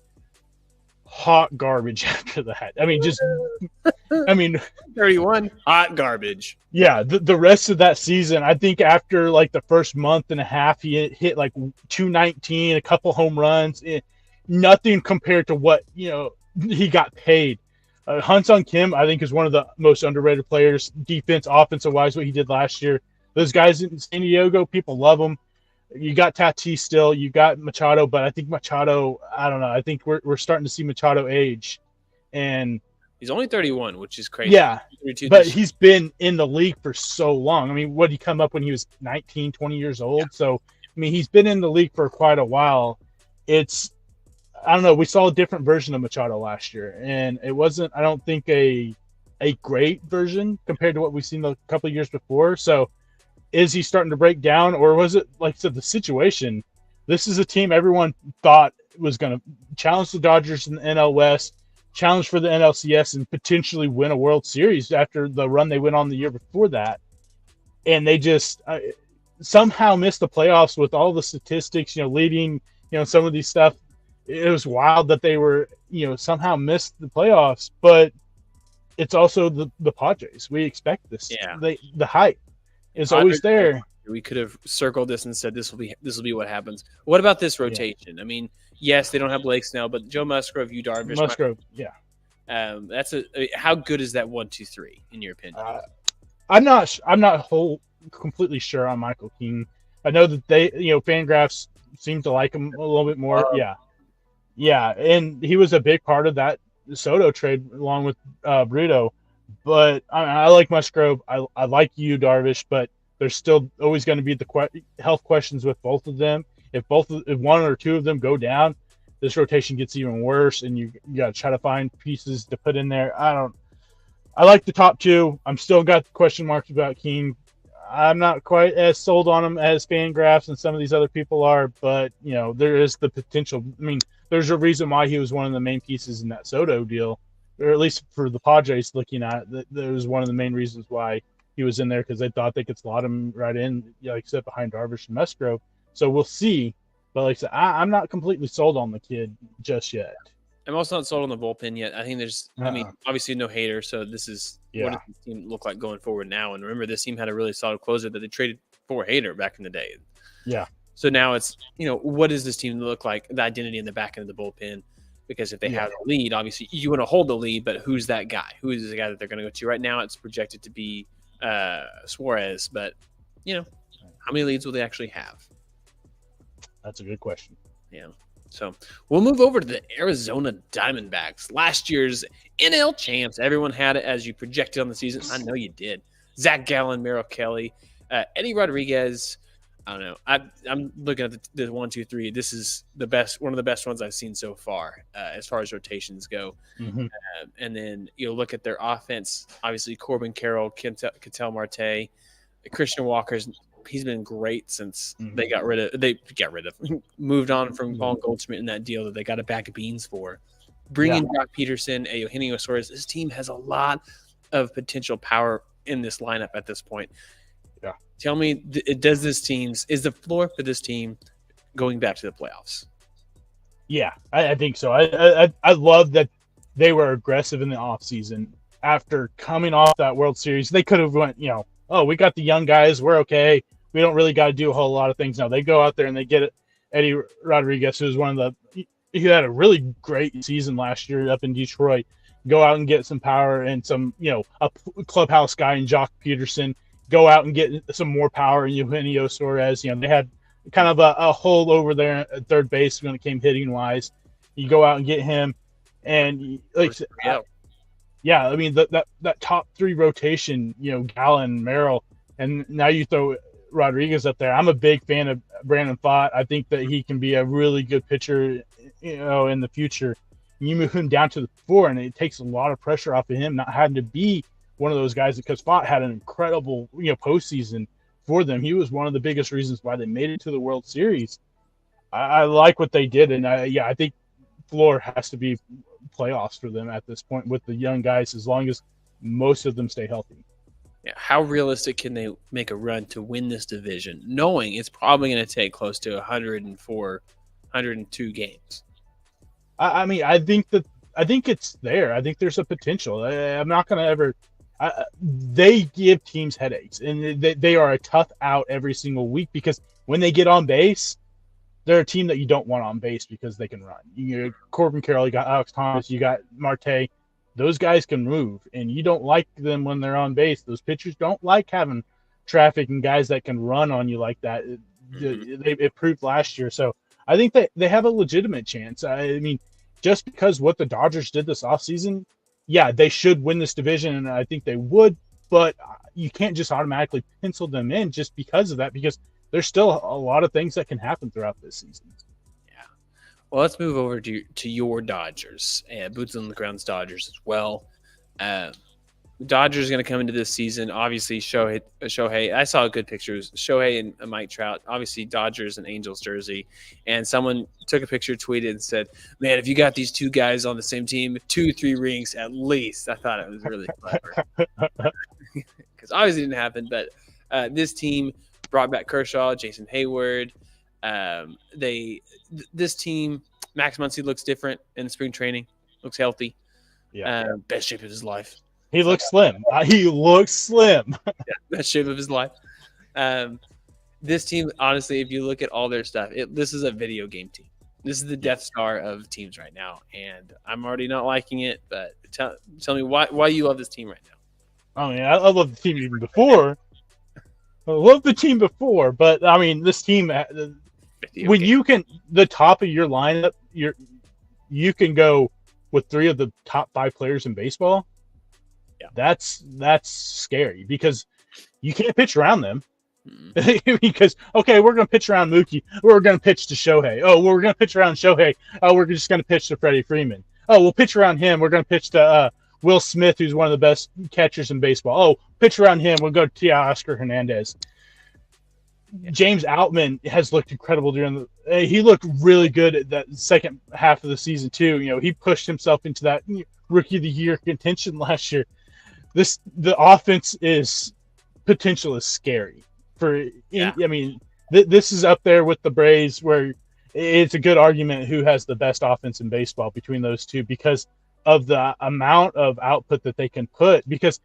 hot garbage after that. I mean, 31 hot garbage. yeah, the rest of that season, I think after like the first month and a half, he hit like 219, a couple home runs, nothing compared to what he got paid. Hyun-Sung Kim, I think, is one of the most underrated players, defense, offensive wise, what he did last year. Those guys in San Diego, people love them. You got Tatis still, you got Machado, but I think Machado, I don't know. I think we're starting to see Machado age, and he's only 31, which is crazy. Yeah, but he's been in the league for so long. I mean, what did he come up when he was 19, 20 years old? Yeah. So, I mean, he's been in the league for quite a while. I don't know. We saw a different version of Machado last year, and it wasn't, I don't think, a great version compared to what we've seen a couple of years before. So, is he starting to break down, or was it, like I said, the situation? This is a team everyone thought was going to challenge the Dodgers in the NL West, challenge for the NLCS, and potentially win a World Series after the run they went on the year before that. And they just somehow missed the playoffs with all the statistics, leading, some of these stuff. It was wild that they were, somehow missed the playoffs, but it's also the Padres. We expect this. Yeah. The hype is always there. We could have circled this and said this will be what happens. What about this rotation? Yeah. I mean, yes, they don't have Blake Snell, but Joe Musgrove, Yu Darvish. Musgrove, yeah. How good is that 1-2-3 in your opinion? I'm not completely sure on Michael King. I know that they, Fangraphs seem to like him a little bit more. Yeah, and he was a big part of that Soto trade along with Brito. But I like Musgrove. I like Yu Darvish, but there's still always going to be the health questions with both of them. If one or two of them go down, this rotation gets even worse, and you got to try to find pieces to put in there. I like the top two. I'm still got question marks about King. I'm not quite as sold on him as Fangraphs and some of these other people are, but there is the potential. I mean, there's a reason why he was one of the main pieces in that Soto deal, or at least for the Padres looking at it. That was one of the main reasons why he was in there, because they thought they could slot him right in, except behind Darvish and Musgrove. So we'll see. But like I said, I'm not completely sold on the kid just yet. I'm also not sold on the bullpen yet. I think there's, obviously no hater. So this is what does this team look like going forward now? And remember, this team had a really solid closer that they traded for Hader back in the day. Yeah. So now it's, what does this team look like? The identity in the back end of the bullpen. Because if they have the lead, obviously you want to hold the lead, but who's that guy? Who is the guy that they're going to go to? Right now it's projected to be Suarez, but how many leads will they actually have? That's a good question. Yeah. So we'll move over to the Arizona Diamondbacks. Last year's NL champs. Everyone had it as you projected on the season. I know you did. Zach Gallen, Merrill Kelly, Eddie Rodriguez. I don't know. I'm looking at the 1, 2, 3. This is the best, one of the best ones I've seen so far as rotations go. Mm-hmm. And then look at their offense. Obviously, Corbin Carroll, Ketel Marte, Christian Walker's. He's been great since they moved on from Vaughn Goldschmidt in that deal that they got a bag of beans for. Bringing Jock Peterson, Eugenio Suarez. This team has a lot of potential power in this lineup at this point. Yeah. Tell me, is the floor for this team going back to the playoffs? Yeah, I think so. I love that they were aggressive in the offseason. After coming off that World Series, they could have went, we got the young guys. We're okay. We don't really got to do a whole lot of things now. They go out there and they get it. Eddie Rodriguez, who was he had a really great season last year up in Detroit. Go out and get some power and some, a clubhouse guy in Jock Peterson. Go out and get some more power in Eugenio Suarez. They had kind of a hole over there at third base when it came hitting wise. You go out and get him, and I mean that top three rotation. Gallen, Merrill, and now you throw Rodriguez up there. I'm a big fan of Brandon Pfaadt. I think that he can be a really good pitcher, in the future. You move him down to the 4, and it takes a lot of pressure off of him not having to be one of those guys, because Pfaadt had an incredible, postseason for them. He was one of the biggest reasons why they made it to the World Series. I like what they did, and I think floor has to be playoffs for them at this point with the young guys, as long as most of them stay healthy. Yeah, how realistic can they make a run to win this division, knowing it's probably going to take close to 104, 102 games? I mean, I think that I think it's there. I think there's a potential. I'm not going to ever. They give teams headaches, and they are a tough out every single week because when they get on base, they're a team that you don't want on base because they can run. You got Corbin Carroll, you got Alex Thomas, you got Marte. Those guys can move, and you don't like them when they're on base. Those pitchers don't like having traffic and guys that can run on you like that. It proved last year. So I think that they have a legitimate chance. I mean, just because what the Dodgers did this offseason, yeah, they should win this division, and I think they would, but you can't just automatically pencil them in just because of that, because there's still a lot of things that can happen throughout this season. Yeah. Well, let's move over to your Dodgers, and boots on the ground's Dodgers as well. Dodgers going to come into this season. Obviously, Shohei. I saw good pictures. Shohei and Mike Trout. Obviously, Dodgers and Angels jersey. And someone took a picture, tweeted, and said, "Man, if you got these two guys on the same team, 2-3 rings at least." I thought it was really clever because obviously it didn't happen. But this team brought back Kershaw, Jason Hayward. This team, Max Muncy looks different in spring training. Looks healthy. Yeah, best shape of his life. He looks slim. He looks slim. Yeah, best shape of his life. This team, honestly, if you look at all their stuff, this is a video game team. This is the Death Star of teams right now, and I'm already not liking it. But tell me why you love this team right now. I mean, I love the team even before. I love the team before, but I mean, this team. When you can, the top of your lineup, you can go with 3 of the top 5 players in baseball. Yeah. That's scary because you can't pitch around them. Because, okay, we're going to pitch around Mookie. We're going to pitch to Shohei. Oh, we're going to pitch around Shohei. Oh, we're just going to pitch to Freddie Freeman. Oh, we'll pitch around him. We're going to pitch to Will Smith, who's one of the best catchers in baseball. Oh, pitch around him. We'll go to Teoscar Hernandez. Yeah. James Outman has looked incredible during he looked really good at that second half of the season too. You know, he pushed himself into that Rookie of the Year contention last year. The offense potential is scary. I mean, this is up there with the Braves, where it's a good argument who has the best offense in baseball between those two because of the amount of output that they can put. Because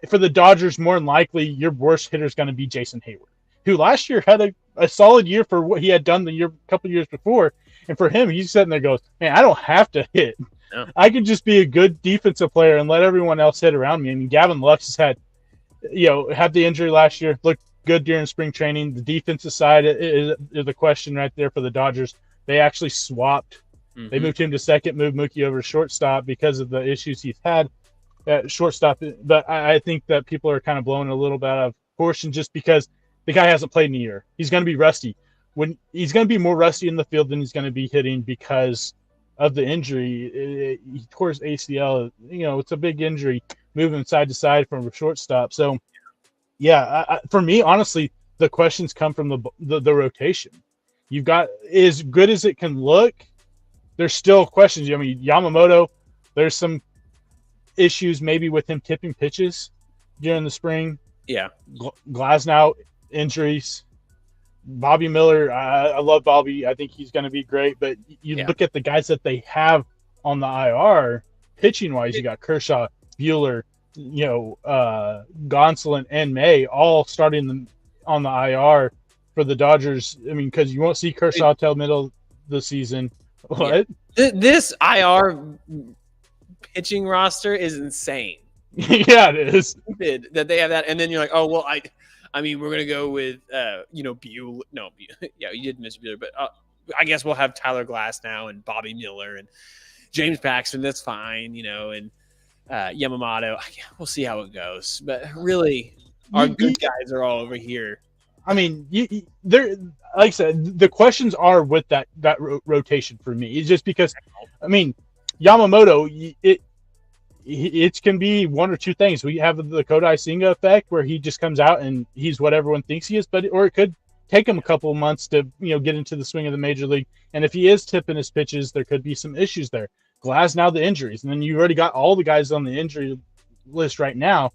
for the Dodgers, more than likely, your worst hitter is going to be Jason Hayward, who last year had a solid year for what he had done the couple years before. And for him, he's sitting there goes, man, I don't have to hit. No. I can just be a good defensive player and let everyone else hit around me. I mean, Gavin Lux has had the injury last year, looked good during spring training. The defensive side is the question right there for the Dodgers. They actually swapped. Mm-hmm. They moved him to second, moved Mookie over to shortstop because of the issues he's had at shortstop. But I think that people are kind of blowing a little bit out of proportion just because the guy hasn't played in a year. He's going to be rusty. He's going to be more rusty in the field than he's going to be hitting because of the injury. He tore his ACL. It's a big injury moving side to side from a shortstop. So, yeah, for me, honestly, the questions come from the rotation. You've got, as good as it can look, there's still questions. I mean, Yamamoto, there's some issues maybe with him tipping pitches during the spring. Yeah. Glasnow, injuries. Bobby Miller, I love Bobby. I think he's going to be great. But you look at the guys that they have on the IR, pitching-wise, you got Kershaw, Buehler, Gonsolin, and May all starting on the IR for the Dodgers. I mean, because you won't see Kershaw till middle of the season. What? Yeah. This IR pitching roster is insane. Yeah, it is. That they have that, and then you're like, oh well, I mean, we're gonna go with Buehler. No, yeah, you did miss Buehler, but I guess we'll have Tyler Glass now and Bobby Miller and James Paxton. That's fine, and Yamamoto. We'll see how it goes. But really, our good guys are all over here. I mean, they're like I said, the questions are with that rotation for me. It's just because, I mean, Yamamoto, it can be one or two things. We have the Kodai Senga effect where he just comes out and he's what everyone thinks he is, or it could take him a couple of months to get into the swing of the major league. And if he is tipping his pitches, there could be some issues there. Glasnow, the injuries, and then you already got all the guys on the injury list right now.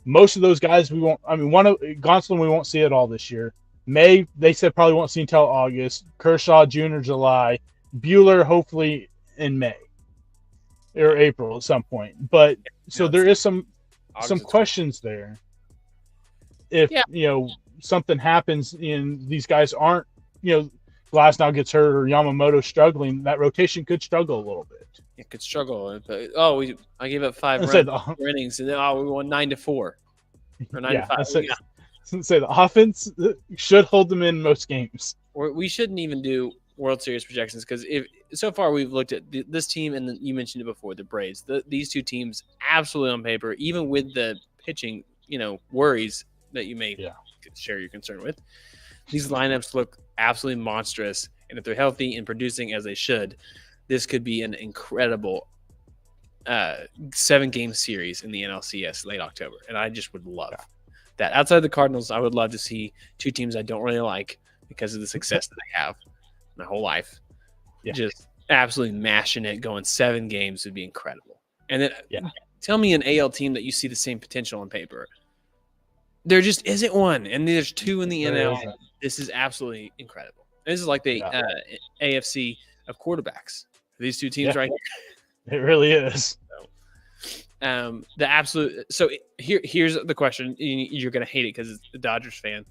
Most of those guys we won't. I mean, Gonsolin we won't see at all this year. May, they said probably won't see until August. Kershaw, June or July. Buehler hopefully in May. or April at some point. But so there is some August questions there. If something happens and these guys aren't, Glasnow gets hurt or Yamamoto struggling, that rotation could struggle a little bit. It could struggle. I gave up 5 innings, and then we won 9-4 or 9-5. Say the offense should hold them in most games. We shouldn't even do World Series projections because so far we've looked at this team, and you mentioned it before, the Braves. These two teams, absolutely on paper, even with the pitching, worries that you may share your concern with, these lineups look absolutely monstrous. And if they're healthy and producing as they should, this could be an incredible 7-game series in the NLCS late October. And I just would love that. Outside the Cardinals, I would love to see two teams I don't really like because of the success that they have my whole life. Just absolutely mashing it, going 7 games would be incredible. And then tell me an AL team that you see the same potential on paper. There just isn't one, and there's 2 in the NL. This is absolutely incredible. This is like the AFC of quarterbacks. These two teams right here. It really is. So here's the question. You're going to hate it because it's the Dodgers fan.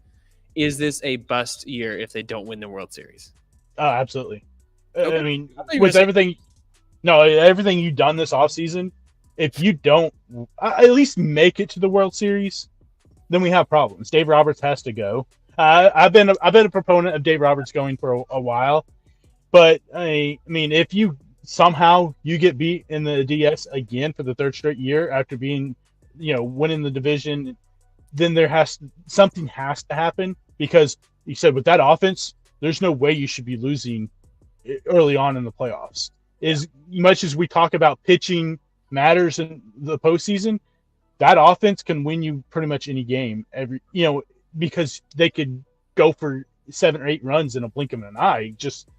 Is this a bust year if they don't win the World Series? Oh, absolutely. Okay. I mean, with everything you've done this offseason, if you don't at least make it to the World Series, then we have problems. Dave Roberts has to go. I've been a proponent of Dave Roberts going for a while, but I mean, if you somehow you get beat in the DS again for the 3rd straight year after being, winning the division, then something has to happen, because you said with that offense, there's no way you should be losing early on in the playoffs. As much as we talk about pitching matters in the postseason, that offense can win you pretty much any game because they could go for 7 or 8 runs in a blink of an eye, just,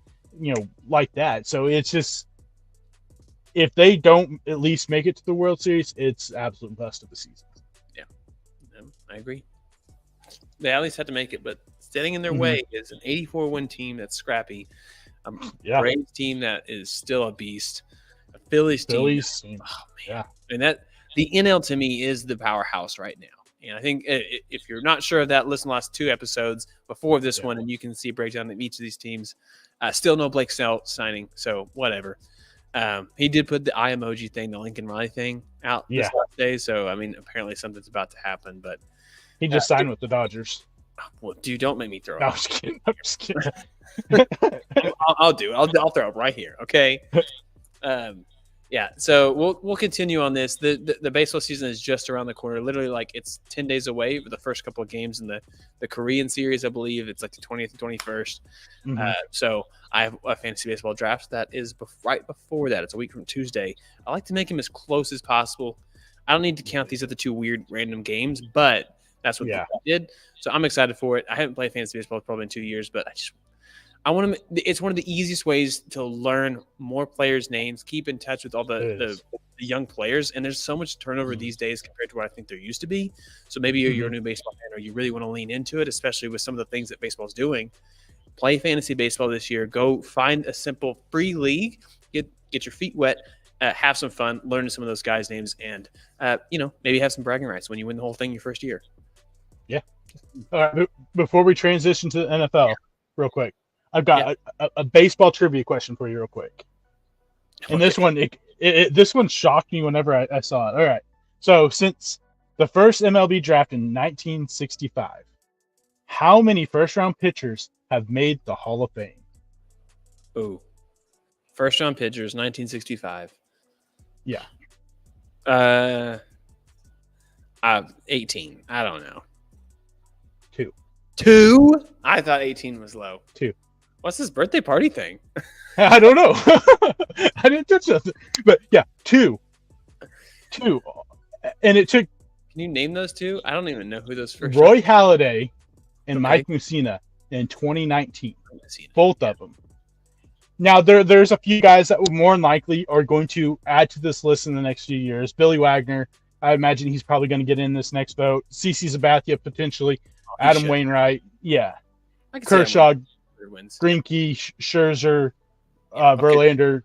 like that. So it's just, if they don't at least make it to the World Series, it's absolute bust of the season. Yeah, I agree. They at least have to make it, but standing in their way is an 84-win team that's scrappy, a Braves team that is still a beast, a Phillies team. And that the NL to me is the powerhouse right now. And I think if you're not sure of that, listen to the last 2 episodes before this one, and you can see a breakdown of each of these teams. Still no Blake Snell signing, so whatever. He did put the eye emoji thing, the Lincoln Riley thing, out this last day. So, I mean, apparently something's about to happen. But he just signed with the Dodgers. Well, dude, don't make me throw up. I'm just kidding. I'll do it. I'll throw up right here, okay? So we'll continue on this. The baseball season is just around the corner. Literally, like, it's 10 days away for the first couple of games in the Korean series, I believe. It's like the 20th and 21st. So I have a fantasy baseball draft that is right before that. It's a week from Tuesday. I like to make them as close as possible. I don't need to count these other 2 weird random games, but that's what I did. So I'm excited for it. I haven't played fantasy baseball probably in 2 years, but I want to. It's one of the easiest ways to learn more players' names, keep in touch with all the young players, and there's so much turnover these days compared to what I think there used to be. So maybe you're a new baseball fan, or you really want to lean into it, especially with some of the things that baseball's doing. Play fantasy baseball this year. Go find a simple free league. Get your feet wet. Have some fun. Learn some of those guys' names, and maybe have some bragging rights when you win the whole thing your first year. Yeah. All right. Before we transition to the NFL, real quick. I've got a baseball trivia question for you real quick. And this one, this one shocked me whenever I saw it. All right. So since the first MLB draft in 1965, how many first-round pitchers have made the Hall of Fame? Ooh. First-round pitchers, 1965. Yeah. 18. I don't know. 2. 2? I thought 18 was low. 2. What's this birthday party thing? I don't know. I didn't touch nothing. But yeah, 2. And it took. Can you name those 2? I don't even know who those first. Roy Halladay and Mike Mussina in 2019. Both of them. Now there's a few guys that would more than likely are going to add to this list in the next few years. Billy Wagner, I imagine he's probably going to get in this next vote. CC Sabathia potentially. Adam Wainwright, Kershaw, Greinke, Scherzer, Verlander,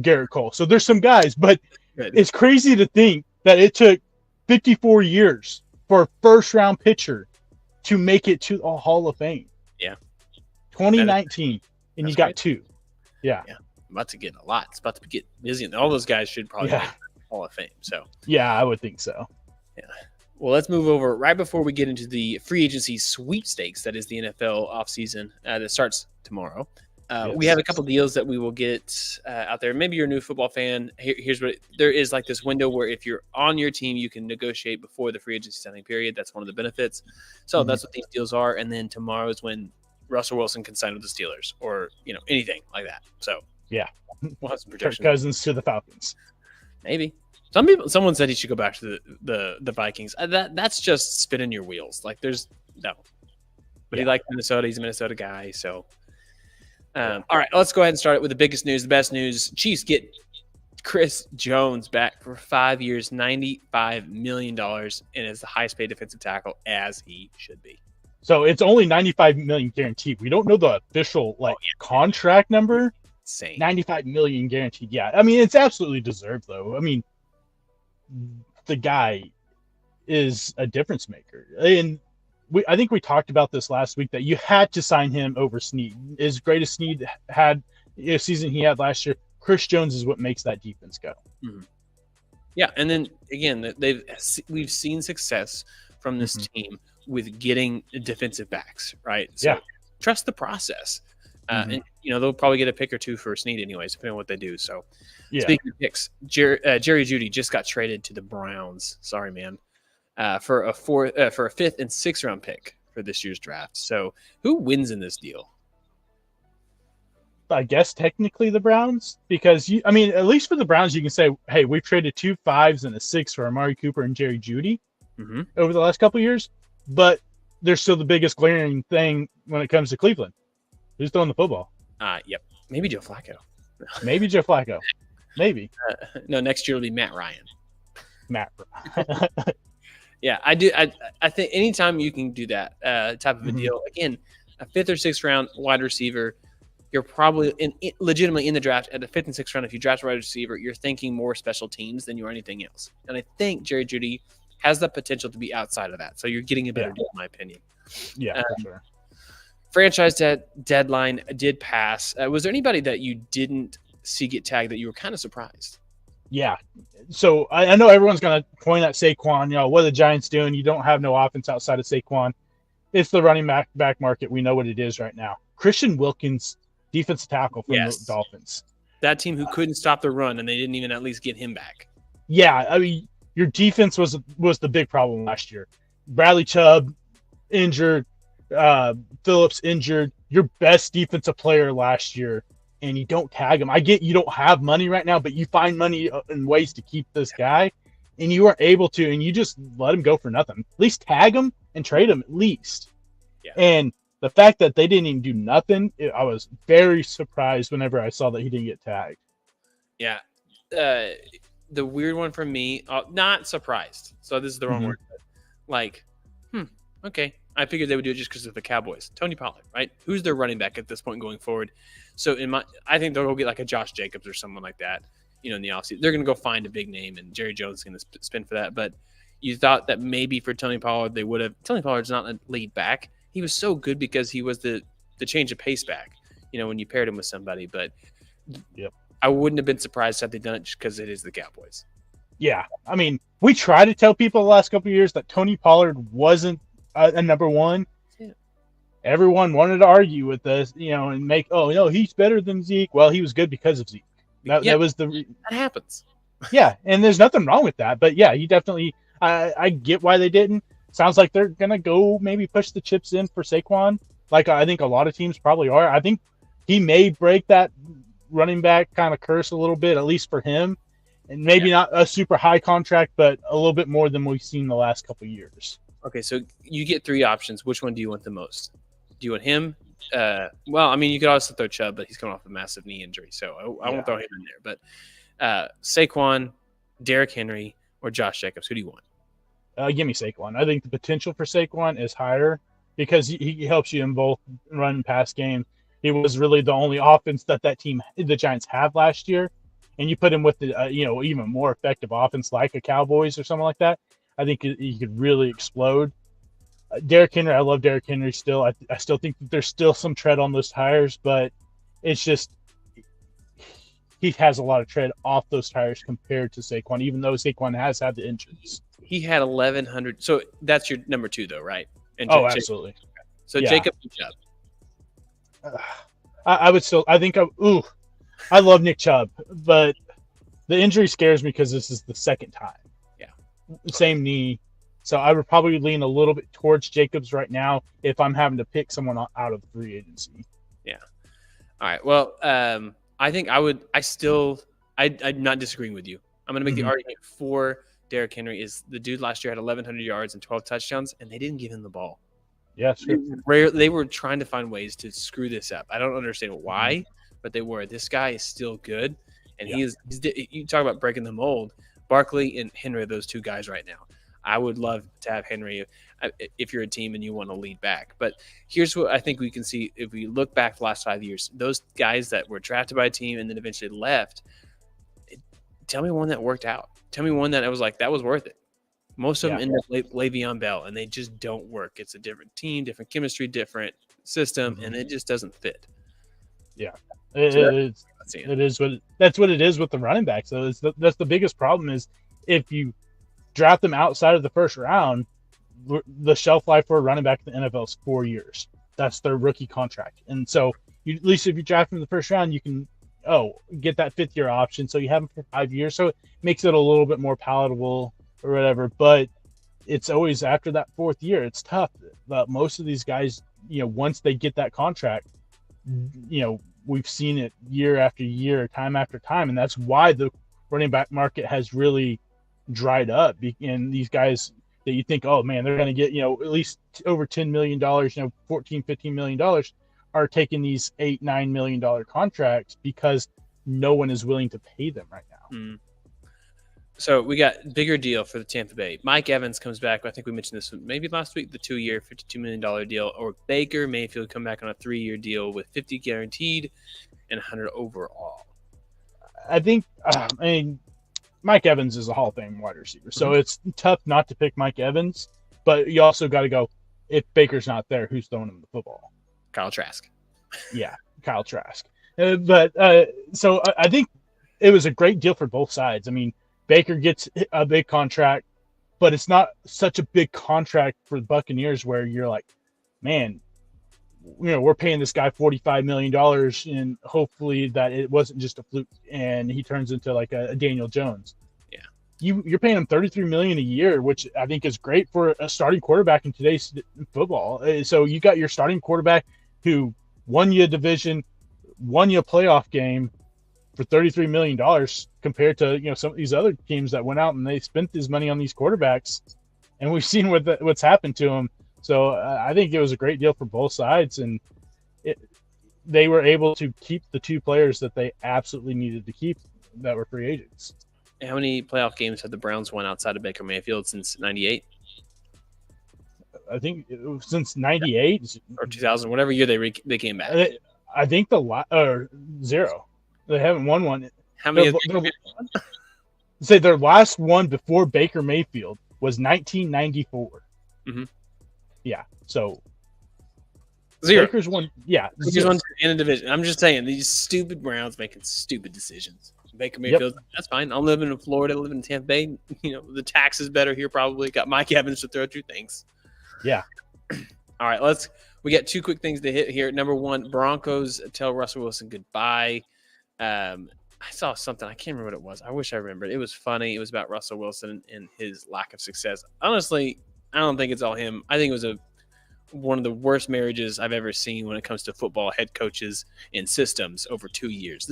Garrett Cole. So there's some guys, but Good. it's crazy to think that it took 54 years for a first-round pitcher to make it to a Hall of Fame. Yeah. 2019, and you got great. 2. Yeah. About to get a lot. It's about to get busy, and all those guys should probably make Hall of Fame. So yeah, I would think so. Yeah. Well, let's move over right before we get into the free agency sweepstakes. That is the NFL offseason that starts tomorrow. We have a couple deals that we will get out there. Maybe you're a new football fan. Here's what there is like this window where if you're on your team, you can negotiate before the free agency signing period. That's one of the benefits. So that's what these deals are. And then tomorrow is when Russell Wilson can sign with the Steelers or anything like that. So yeah, we'll have some protection. Kirk Cousins to the Falcons. Maybe. Someone said he should go back to the Vikings. That's just spinning your wheels. Like there's no. But he liked Minnesota. He's a Minnesota guy. So. All right, let's go ahead and start it with the biggest news, the best news. Chiefs get Chris Jones back for 5 years, $95 million, and is the highest paid defensive tackle, as he should be. So it's only $95 million guaranteed. We don't know the official contract number. Insane. $95 million guaranteed. Yeah, I mean, it's absolutely deserved, though. I mean, the guy is a difference maker. And I think we talked about this last week that you had to sign him over Snead. As great as Snead had a season he had last year, Chris Jones is what makes that defense go. Mm-hmm. Yeah, and then again, we've seen success from this team with getting defensive backs, right? So trust the process, and they'll probably get a pick or two for Snead anyways, depending on what they do. So speaking of picks, Jerry Jeudy just got traded to the Browns. Sorry, man. For a 5th and 6th round pick for this year's draft. So who wins in this deal? I guess technically the Browns, because at least for the Browns, you can say, hey, we've traded 2 5s and a 6 for Amari Cooper and Jerry Jeudy over the last couple of years. But they're still the biggest glaring thing when it comes to Cleveland. Who's throwing the football? Yep. Maybe Joe Flacco. Maybe Joe Flacco. Maybe. No, next year will be Matt Ryan. Matt Ryan. Yeah, I do. I think anytime you can do that type of a deal, again, a 5th or 6th round wide receiver, you're probably legitimately in the draft at the 5th and 6th round. If you draft a wide receiver, you're thinking more special teams than you are anything else. And I think Jerry Jeudy has the potential to be outside of that. So you're getting a better deal, in my opinion. Yeah, for sure. Franchise deadline did pass. Was there anybody that you didn't see get tagged that you were kind of surprised? Yeah. So I know everyone's going to point at Saquon. What are the Giants doing? You don't have no offense outside of Saquon. It's the running back market. We know what it is right now. Christian Wilkins, defensive tackle from the Dolphins. That team who couldn't stop the run, and they didn't even at least get him back. Yeah, I mean, your defense was the big problem last year. Bradley Chubb injured, Phillips injured. Your best defensive player last year. And you don't tag him. I get you don't have money right now, but you find money in ways to keep this guy, and you are able to, and you just let him go for nothing. At least tag him and trade him at least. Yeah. And the fact that they didn't even do nothing, I was very surprised whenever I saw that he didn't get tagged. Yeah. The weird one for me, not surprised. So this is the wrong word. Like, okay. I figured they would do it just because of the Cowboys. Tony Pollard, right? Who's their running back at this point going forward? So I think they'll go get like a Josh Jacobs or someone like that, in the offseason. They're going to go find a big name, and Jerry Jones is going to spend for that. But you thought that maybe for Tony Pollard, they would have. Tony Pollard's not a lead back. He was so good because he was the change of pace back, when you paired him with somebody. But I wouldn't have been surprised had they done it just because it is the Cowboys. Yeah. I mean, we try to tell people the last couple of years that Tony Pollard wasn't a number one. Yeah. Everyone wanted to argue with us, and make, he's better than Zeke. Well, he was good because of Zeke. That was that happens. Yeah, and there's nothing wrong with that. But yeah, he definitely. I get why they didn't. Sounds like they're gonna go maybe push the chips in for Saquon, like I think a lot of teams probably are. I think he may break that running back kind of curse a little bit, at least for him, and maybe not a super high contract, but a little bit more than we've seen the last couple of years. Okay, so you get 3 options. Which one do you want the most? Do you want him? You could also throw Chubb, but he's coming off a massive knee injury, so I won't throw him in there. But Saquon, Derrick Henry, or Josh Jacobs, who do you want? Give me Saquon. I think the potential for Saquon is higher because he helps you in both run and pass games. He was really the only offense that team, the Giants, have last year. and you put him with the even more effective offense like a Cowboys or something like that, I think he could really explode. Derrick Henry, I love Derrick Henry still. I still think that there's still some tread on those tires, but it's just he has a lot of tread off those tires compared to Saquon, even though Saquon has had the injuries. He had 1,100. So that's your number 2, though, right? And absolutely. So yeah. Jacob and Chubb. I would still. I think. I love Nick Chubb, but the injury scares me because this is the second time. Yeah. Same knee. So I would probably lean a little bit towards Jacobs right now if I'm having to pick someone out of free agency. Yeah. All right. Well, I think I would. I'm not disagreeing with you. I'm going to make the argument for Derrick Henry. Is the dude last year had 1,100 yards and 12 touchdowns, and they didn't give him the ball. Yeah, sure. They were trying to find ways to screw this up. I don't understand why, but they were. This guy is still good, and he's. You talk about breaking the mold. Barkley and Henry are those two guys right now. I would love to have Henry if you're a team and you want to lead back. But here's what I think we can see if we look back the last 5 years. Those guys that were drafted by a team and then eventually left, tell me one that worked out. Tell me one that I was like, that was worth it. Most of them end up Le'Veon Bell, and they just don't work. It's a different team, different chemistry, different system, and it just doesn't fit. Yeah. That's what it is with the running back. So that's the biggest problem is if you draft them outside of the first round, the shelf life for a running back in the NFL is 4 years. That's their rookie contract. And so at least if you draft them in the first round, you can get that 5th-year option. So you have them for 5 years. So it makes it a little bit more palatable or whatever. But it's always after that 4th year, it's tough. But most of these guys, once they get that contract, we've seen it year after year, time after time. And that's why the running back market has really dried up. And these guys that you think, oh man, they're going to get, at least over $10 million, $14, $15 million are taking these $8-9 million contracts because no one is willing to pay them right now. So we got bigger deal for the Tampa Bay. Mike Evans comes back. I think we mentioned this maybe last week, the 2-year, $52 million deal, or Baker Mayfield come back on a 3-year deal with 50 guaranteed and 100 overall. I think, Mike Evans is a Hall of Fame wide receiver, so it's tough not to pick Mike Evans, but you also got to go, if Baker's not there, who's throwing him the football? Kyle Trask. Yeah, Kyle Trask. So I think it was a great deal for both sides. I mean, Baker gets a big contract, but it's not such a big contract for the Buccaneers where you're like, man, we're paying this guy $45 million and hopefully that it wasn't just a fluke and he turns into like a Daniel Jones. Yeah. You're paying him $33 million a year, which I think is great for a starting quarterback in today's football. So you got your starting quarterback who won you a division, won you a playoff game for $33 million compared to, some of these other teams that went out and they spent this money on these quarterbacks, and we've seen what's happened to them. So I think it was a great deal for both sides, and they were able to keep the 2 players that they absolutely needed to keep that were free agents. How many playoff games have the Browns won outside of Baker Mayfield since 98? I think since 98 or 2000, whatever year they came back. I think zero. They haven't won one. How many? Say their last one before Baker Mayfield was 1994. Yeah, so 0. Baker's won. Yeah, Baker's won in a division. I'm just saying these stupid Browns making stupid decisions. Baker Mayfield, that's fine. I'm living in Florida, living in Tampa Bay. The tax is better here. Probably got Mike Evans to throw through things. Yeah. All right, we got 2 quick things to hit here. Number 1, Broncos tell Russell Wilson goodbye. I saw something. I can't remember what it was. I wish I remembered. It was funny. It was about Russell Wilson and his lack of success. Honestly, I don't think it's all him. I think it was one of the worst marriages I've ever seen when it comes to football head coaches and systems over 2 years.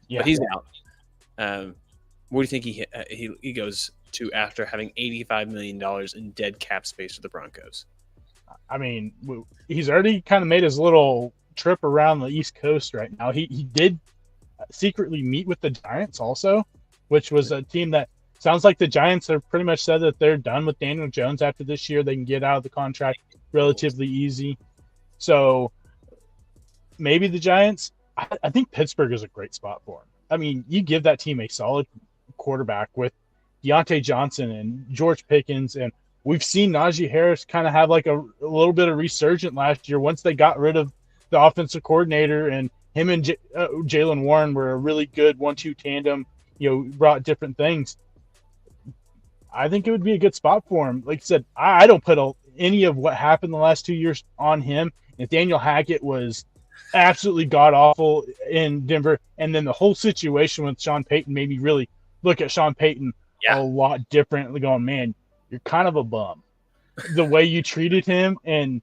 But he's out. What do you think he goes to after having $85 million in dead cap space for the Broncos? I mean, he's already kind of made his little trip around the East Coast right now. He did secretly meet with the Giants also, which was a team that sounds like the Giants have pretty much said that they're done with Daniel Jones after this year. They can get out of the contract relatively easy. So maybe the Giants. I think Pittsburgh is a great spot for him. I mean, you give that team a solid quarterback with Deontay Johnson and George Pickens, and we've seen Najee Harris kind of have like a little bit of resurgent last year once they got rid of the offensive coordinator, and him and Jalen Warren were a really good 1-2 tandem, brought different things. I think it would be a good spot for him. Like I said, I don't put any of what happened the last 2 years on him. Nathaniel Hackett was absolutely god-awful in Denver, and then the whole situation with Sean Payton made me really look at Sean Payton a lot differently, going, man, you're kind of a bum. The way you treated him, and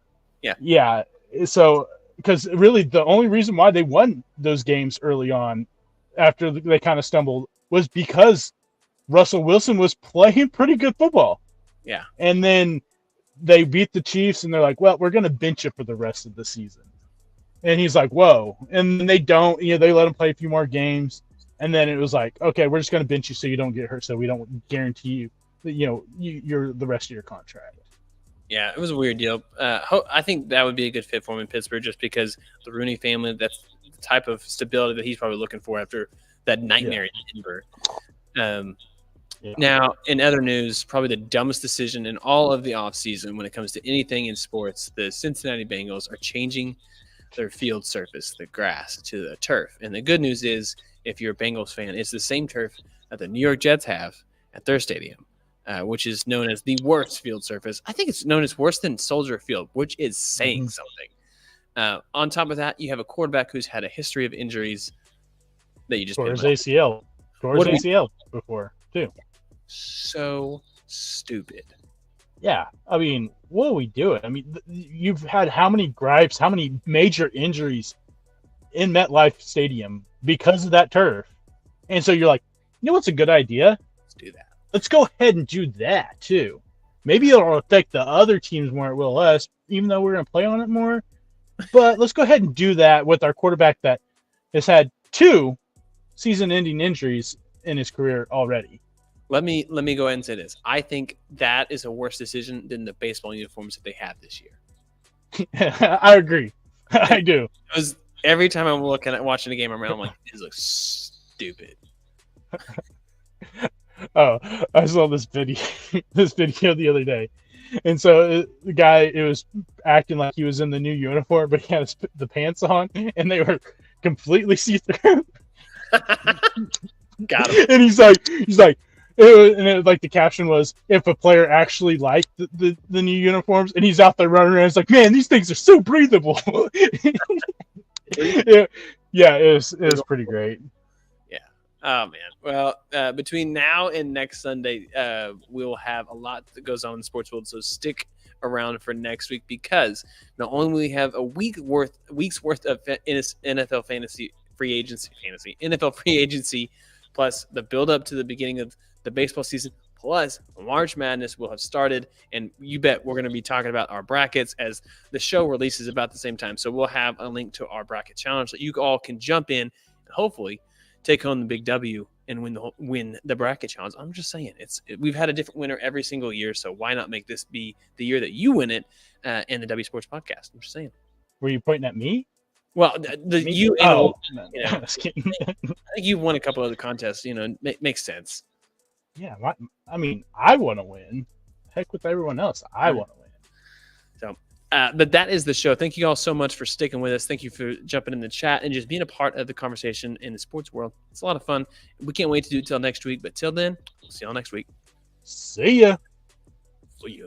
so because really the only reason why they won those games early on after they kind of stumbled was because Russell Wilson was playing pretty good football. Yeah. And then they beat the Chiefs, and they're like, well, we're going to bench you for the rest of the season. And he's like, whoa. And they don't, they let him play a few more games. And then it was like, okay, we're just going to bench you so you don't get hurt, so we don't guarantee you that, you're the rest of your contract. Yeah, it was a weird deal. I think that would be a good fit for him in Pittsburgh just because the Rooney family, that's the type of stability that he's probably looking for after that nightmare in Denver. Now, in other news, probably the dumbest decision in all of the offseason when it comes to anything in sports, the Cincinnati Bengals are changing their field surface, the grass, to the turf. And the good news is, if you're a Bengals fan, it's the same turf that the New York Jets have at their stadium, which is known as the worst field surface. I think it's known as worse than Soldier Field, which is saying something. On top of that, you have a quarterback who's had a history of injuries that you just tore his ACL. Tore his ACL before, too. So stupid. Yeah, I mean, what are we doing? I mean, you've had how many gripes, how many major injuries in MetLife Stadium because of that turf? And so you're like, what's a good idea? Let's do that. Let's go ahead and do that, too. Maybe it'll affect the other teams more, it will us, even though we're going to play on it more. But let's go ahead and do that with our quarterback that has had 2 season-ending injuries in his career already. Let me go ahead and say this. I think that is a worse decision than the baseball uniforms that they have this year. I agree. I do. It was every time I'm watching a game around, I'm like, this looks stupid. Oh, I saw this video the other day. And so the guy, it was acting like he was in the new uniform, but he had the pants on, and they were completely see-through. Got him. And he's like, the caption was, if a player actually liked the new uniforms, and he's out there running around, it's like, man, these things are so breathable. Yeah, it was pretty great. Yeah. Oh man. Well, between now and next Sunday, we'll have a lot that goes on in the sports world. So stick around for next week, because not only will we have a week's worth of NFL free agency, plus the build up to the beginning of the baseball season, plus March Madness will have started, and you bet we're going to be talking about our brackets as the show releases about the same time. So we'll have a link to our bracket challenge that you all can jump in and hopefully take home the big W and win the bracket challenge. I'm just saying, we've had a different winner every single year, so why not make this be the year that you win it in the W Sports Podcast? I'm just saying. Were you pointing at me? Well, you. No. I think you won a couple other contests. Makes sense. Yeah, I mean, I want to win. Heck with everyone else, I want to win. So, but that is the show. Thank you all so much for sticking with us. Thank you for jumping in the chat and just being a part of the conversation in the sports world. It's a lot of fun. We can't wait to do it till next week. But till then, we'll see y'all next week. See ya. See ya.